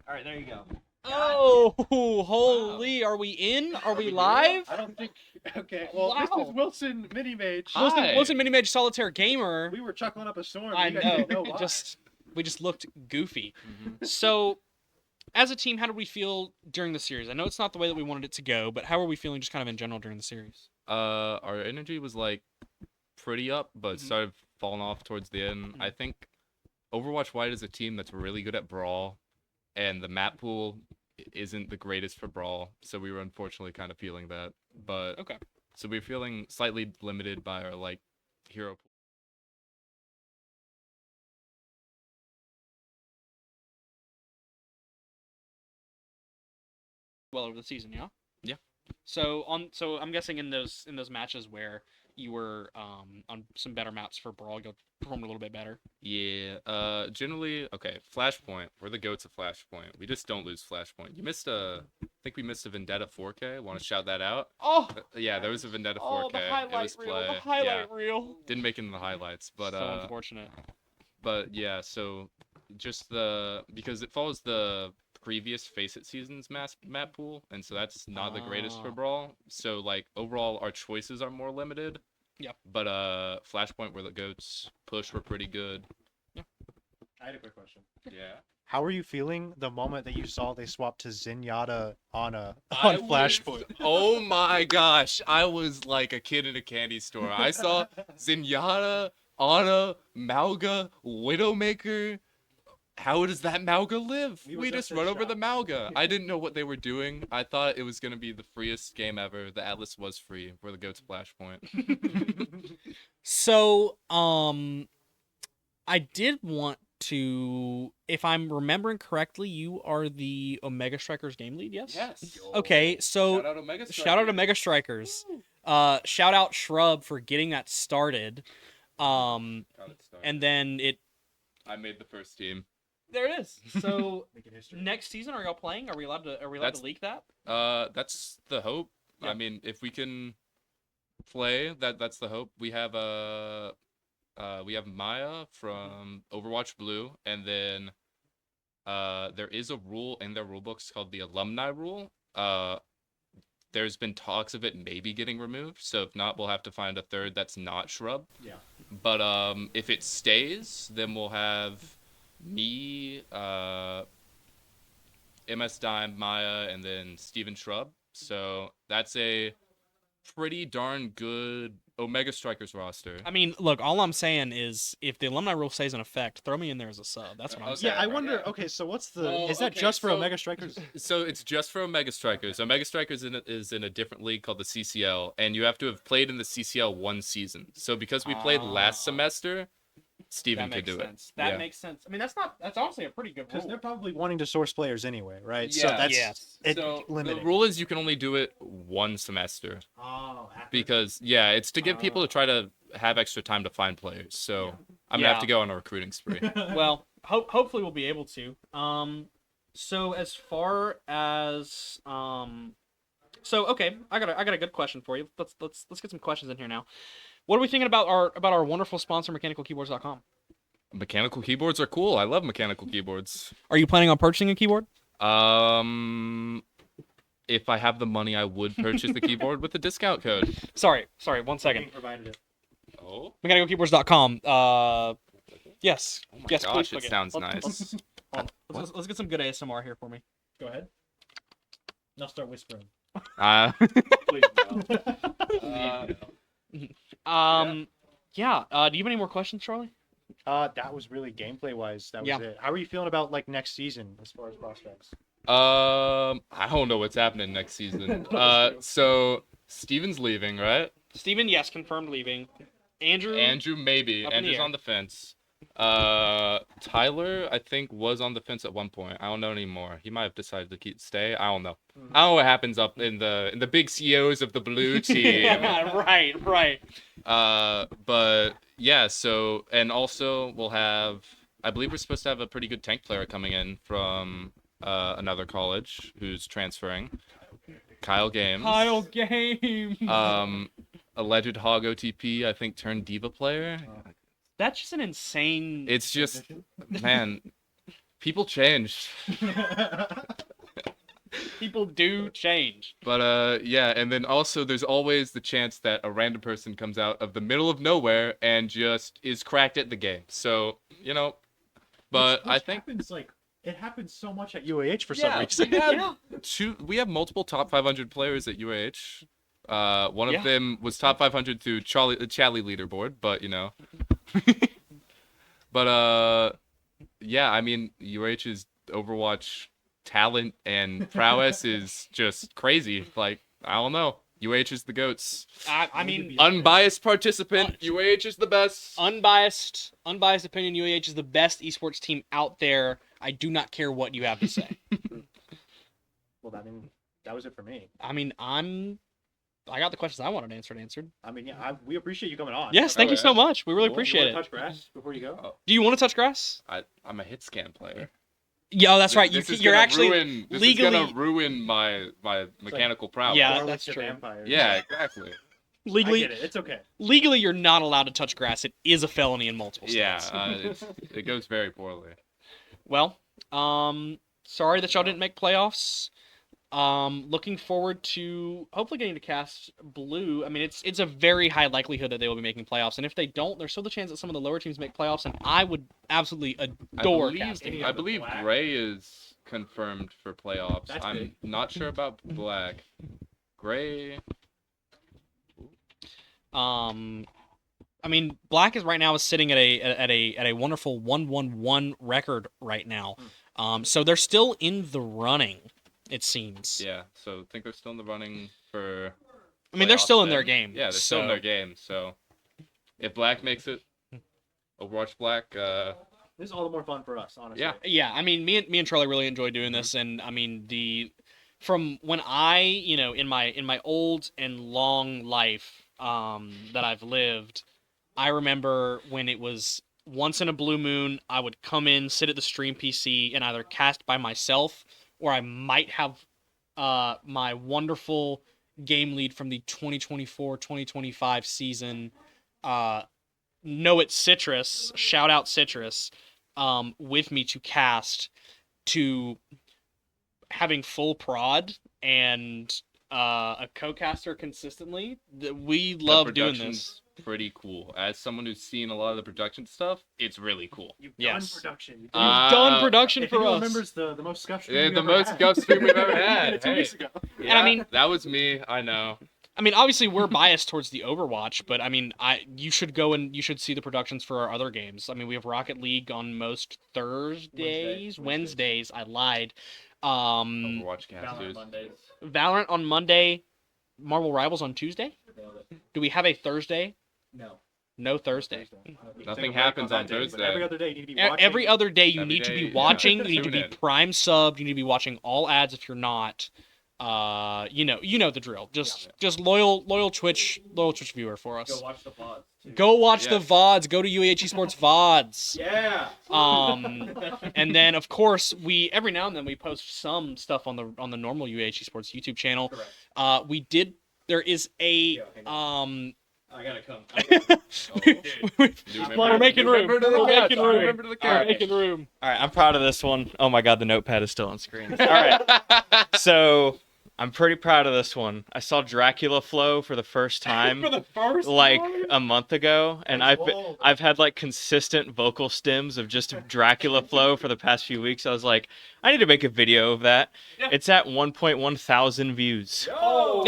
All right, there you go. Oh, holy! Are we in? Are we live? I don't think. Okay, well, this Wow. is Wilson Mini Mage. Wilson Mini Mage Solitaire Gamer. We were chuckling up a storm. I You guys know. didn't know why. We just looked goofy. So, as a team, how did we feel during the series? I know it's not the way that we wanted it to go, but how are we feeling just kind of in general during the series? Our energy was like pretty up, but started falling off towards the end. I think Overwatch White is a team that's really good at Brawl, and the map pool isn't the greatest for Brawl, so we were unfortunately kind of feeling that. But Okay. So we're feeling slightly limited by our like hero pool. Well over the season, yeah. Yeah. So I'm guessing in those matches where you were on some better maps for Brawl, you performed a little bit better. Yeah. Generally, okay. Flashpoint. We're the goats of Flashpoint. We just don't lose Flashpoint. I think we missed a Vendetta 4K. Want to shout that out? Oh. Yeah, there was a Vendetta 4K. Oh, the highlight it was reel. play. The highlight Yeah. reel. Didn't make it in the highlights, but so unfortunate. But yeah, so just because it follows the previous Face It season's map pool, and so that's not the greatest for Brawl. So like overall, our choices are more limited. Yep. But Flashpoint, where the goats push, were pretty good. Yeah. I had a quick question. Yeah. How were you feeling the moment that you saw they swapped to Zenyatta on I Flashpoint? Oh my gosh, I was like a kid in a candy store. I saw Zenyatta, Ana, Mauga, Widowmaker. How does that Mauga live? We just run over the Mauga. I didn't know what they were doing. I thought it was going to be the freest game ever. The Atlas was free. We're the goats Flashpoint. So, I did want to, if I'm remembering correctly, you are the Omega Strikers game lead, yes? Yes. Okay, so Shout out Omega Strikers. shout out Omega Strikers. Shout out Shrub for getting that started. And then I made the first team. there it is. So next season, are y'all playing? Are we allowed to leak that? That's the hope. Yeah. I mean, if we can play, that's the hope. We have Maya from Overwatch Blue, and then there is a rule in their rulebooks called the alumni rule. There's been talks of it maybe getting removed, so if not, we'll have to find a third that's not Shrub. Yeah. But if it stays, then we'll have me, MS Dime, Maya, and then Steven Shrub. So that's a pretty darn good Omega Strikers roster. I mean, look, all I'm saying is if the alumni rule stays in effect, throw me in there as a sub. That's what I'm Okay. saying. Yeah, I wonder. Okay, so what's the? Is that okay, just for so- Omega Strikers? So it's just for Omega Strikers. Omega Strikers is in a different league called the CCL, and you have to have played in the CCL one season. So because we played last semester, Steven That could makes do sense. it. That Yeah. makes sense. I mean, that's honestly a pretty good Because rule. they're probably wanting to source players anyway, right? So Yeah. that's Yes. So limiting. the rule is you can only do it one semester. Oh, Because it's to give people to try to have extra time to find players. So I'm gonna Yeah. have to go on a recruiting spree. Well, hopefully we'll be able to. So as far as so okay, I got a good question for you. Let's get some questions in here now. What are we thinking about our wonderful sponsor, mechanicalkeyboards.com? Mechanical keyboards are cool. I love mechanical keyboards. Are you planning on purchasing a keyboard? If I have the money, I would purchase the keyboard with the discount code. Sorry, 1 second. Provided it. Oh. MechanicalKeyboards.com. Yes. Oh my Yes, gosh, please it plug sounds Let's- nice. Let's get some good ASMR here for me. Go ahead. Now start whispering. Please Yeah. Do you have any more questions, Charlie? That was really gameplay wise. That was Yeah. it. How are you feeling about like next season as far as prospects? I don't know what's happening next season. So Steven's leaving, right? Steven, yes, confirmed leaving. Andrew. Andrew, maybe. Up in the Andrew's air. on the fence. Tyler, I think, was on the fence at one point. I don't know anymore. He might have decided to stay. I don't know. I don't know what happens up in the big CEOs of the blue team. Right. But yeah. So and also we'll have. I believe we're supposed to have a pretty good tank player coming in from another college who's transferring. Kyle Games. Alleged Hog OTP, I think, turned Diva player. That's just an insane. It's just, man, people change. People do change. But yeah, and then also there's always the chance that a random person comes out of the middle of nowhere and just is cracked at the game. So, you know, but I think It happens so much at UAH for some reason. we have multiple top 500 players at UAH. One of Yeah. them was top 500 through the Chally leaderboard, but you know. But yeah, I mean UAH's Overwatch talent and prowess is just crazy. Like, I don't know. UAH is the goats. I mean, Unbiased participant, UAH is the best. unbiased opinion. UAH is the best esports team out there. I do not care what you have to say. Well, I mean, that was it for me. I mean, I got the questions I wanted answered. I mean, yeah, we appreciate you coming on. Yes, thank you so Alright. much. We really Cool. appreciate You it. wanna touch grass before you go? Do you want to touch grass? I'm a hit scan player. Yeah, oh, that's right. This is You're gonna actually this legally. is gonna ruin my mechanical prowess. Yeah, Or that's like the true. vampires. Yeah, exactly. I legally, get it. It's okay. legally, you're not allowed to touch grass. It is a felony in multiple states. Yeah, it goes very poorly. Well, sorry that y'all didn't make playoffs. Looking forward to hopefully getting to cast blue. I mean, it's a very high likelihood that they will be making playoffs, and if they don't, there's still the chance that some of the lower teams make playoffs, and I would absolutely adore casting. I believe Black. Gray is confirmed for playoffs. That's I'm big. not sure about Black. Gray. I mean, Black is right now sitting at a wonderful 1-1-1 record right now. So they're still in the running, it seems. Yeah, so I think they're still in the running for. I mean, they're still playoffs in their then. game. Yeah, they're still in so- their game. So if Black makes it, Overwatch Black. This is all the more fun for us, honestly. Yeah. Yeah, I mean, me and Charlie really enjoy doing this, and I mean from when I, in my old and long life that I've lived, I remember when it was once in a blue moon, I would come in, sit at the stream PC, and either cast by myself, or I might have my wonderful game lead from the 2024-2025 season, Know It Citrus, shout out Citrus, with me to cast, to having full prod and a co-caster consistently. We love doing this. Pretty cool. As someone who's seen a lot of the production stuff, it's really cool. You've Yes. done production. You've You've Uh, done production if for anyone us. remembers the most scuff stream Yeah, we've the ever most had. scuff stream we've ever had. 2 Hey. weeks ago. Yeah, I mean- that was me. I know. I mean, obviously we're biased towards the Overwatch, but I mean, you should go and you should see the productions for our other games. I mean, we have Rocket League on most Wednesdays. I lied. Overwatch casters. Valorant on Monday. Marvel Rivals on Tuesday. Do we have a Thursday? No. No Thursday. Nothing happens on But every Thursday. other day you need to be watching. Every other day you Every need to day, be yeah. watching. You need to Tune be in. Prime subbed. You need to be watching all ads if you're not. You know the drill. Just loyal Twitch viewer for us. Go watch the VODs. Go watch the Yes. VODs. Go to UAH Esports VODs. Yeah. And then of course we every now and then we post some stuff on the normal UAH Esports YouTube channel. Correct. There is a I gotta come. we're making room. Remember to the We're couch. making room. Remember to the We're couch. making room. All right, I'm proud of this one. Oh my god, the notepad is still on screen. All right. So, I'm pretty proud of this one. I saw Dracula Flow for the first time For the first like time? a month ago, and I've had like consistent vocal stems of just Dracula Flow for the past few weeks. I was like, I need to make a video of that. Yeah. It's at 1.1 thousand views. Oh,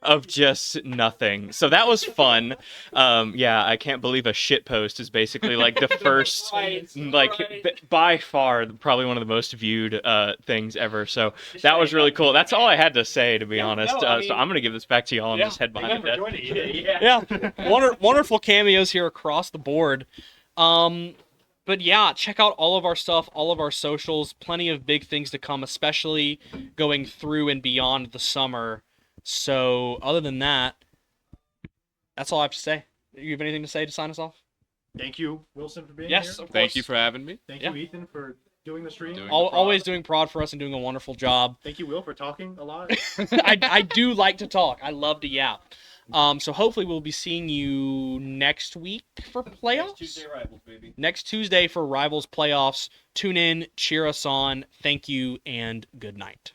Of just nothing. So that was fun. Yeah, I can't believe a shit post is basically like the first, by far, probably one of the most viewed things ever. So that was really cool. That's all I had to say, to be honest. So I'm going to give this back to y'all and just head behind the desk. Yeah, wonderful cameos here across the board. But yeah, check out all of our stuff, all of our socials. Plenty of big things to come, especially going through and beyond the summer. So, other than that, that's all I have to say. You have anything to say to sign us off? Thank you, Wilson, for being Yes, here. of course. Thank you for having me. Thank Yeah. you, Ethan, for doing the stream. Always doing prod for us and doing a wonderful job. Thank you, Will, for talking a lot. I do like to talk. I love to yap. So hopefully we'll be seeing you next week for playoffs. Next Tuesday Rivals, baby. Next Tuesday for Rivals playoffs. Tune in, cheer us on. Thank you, and good night.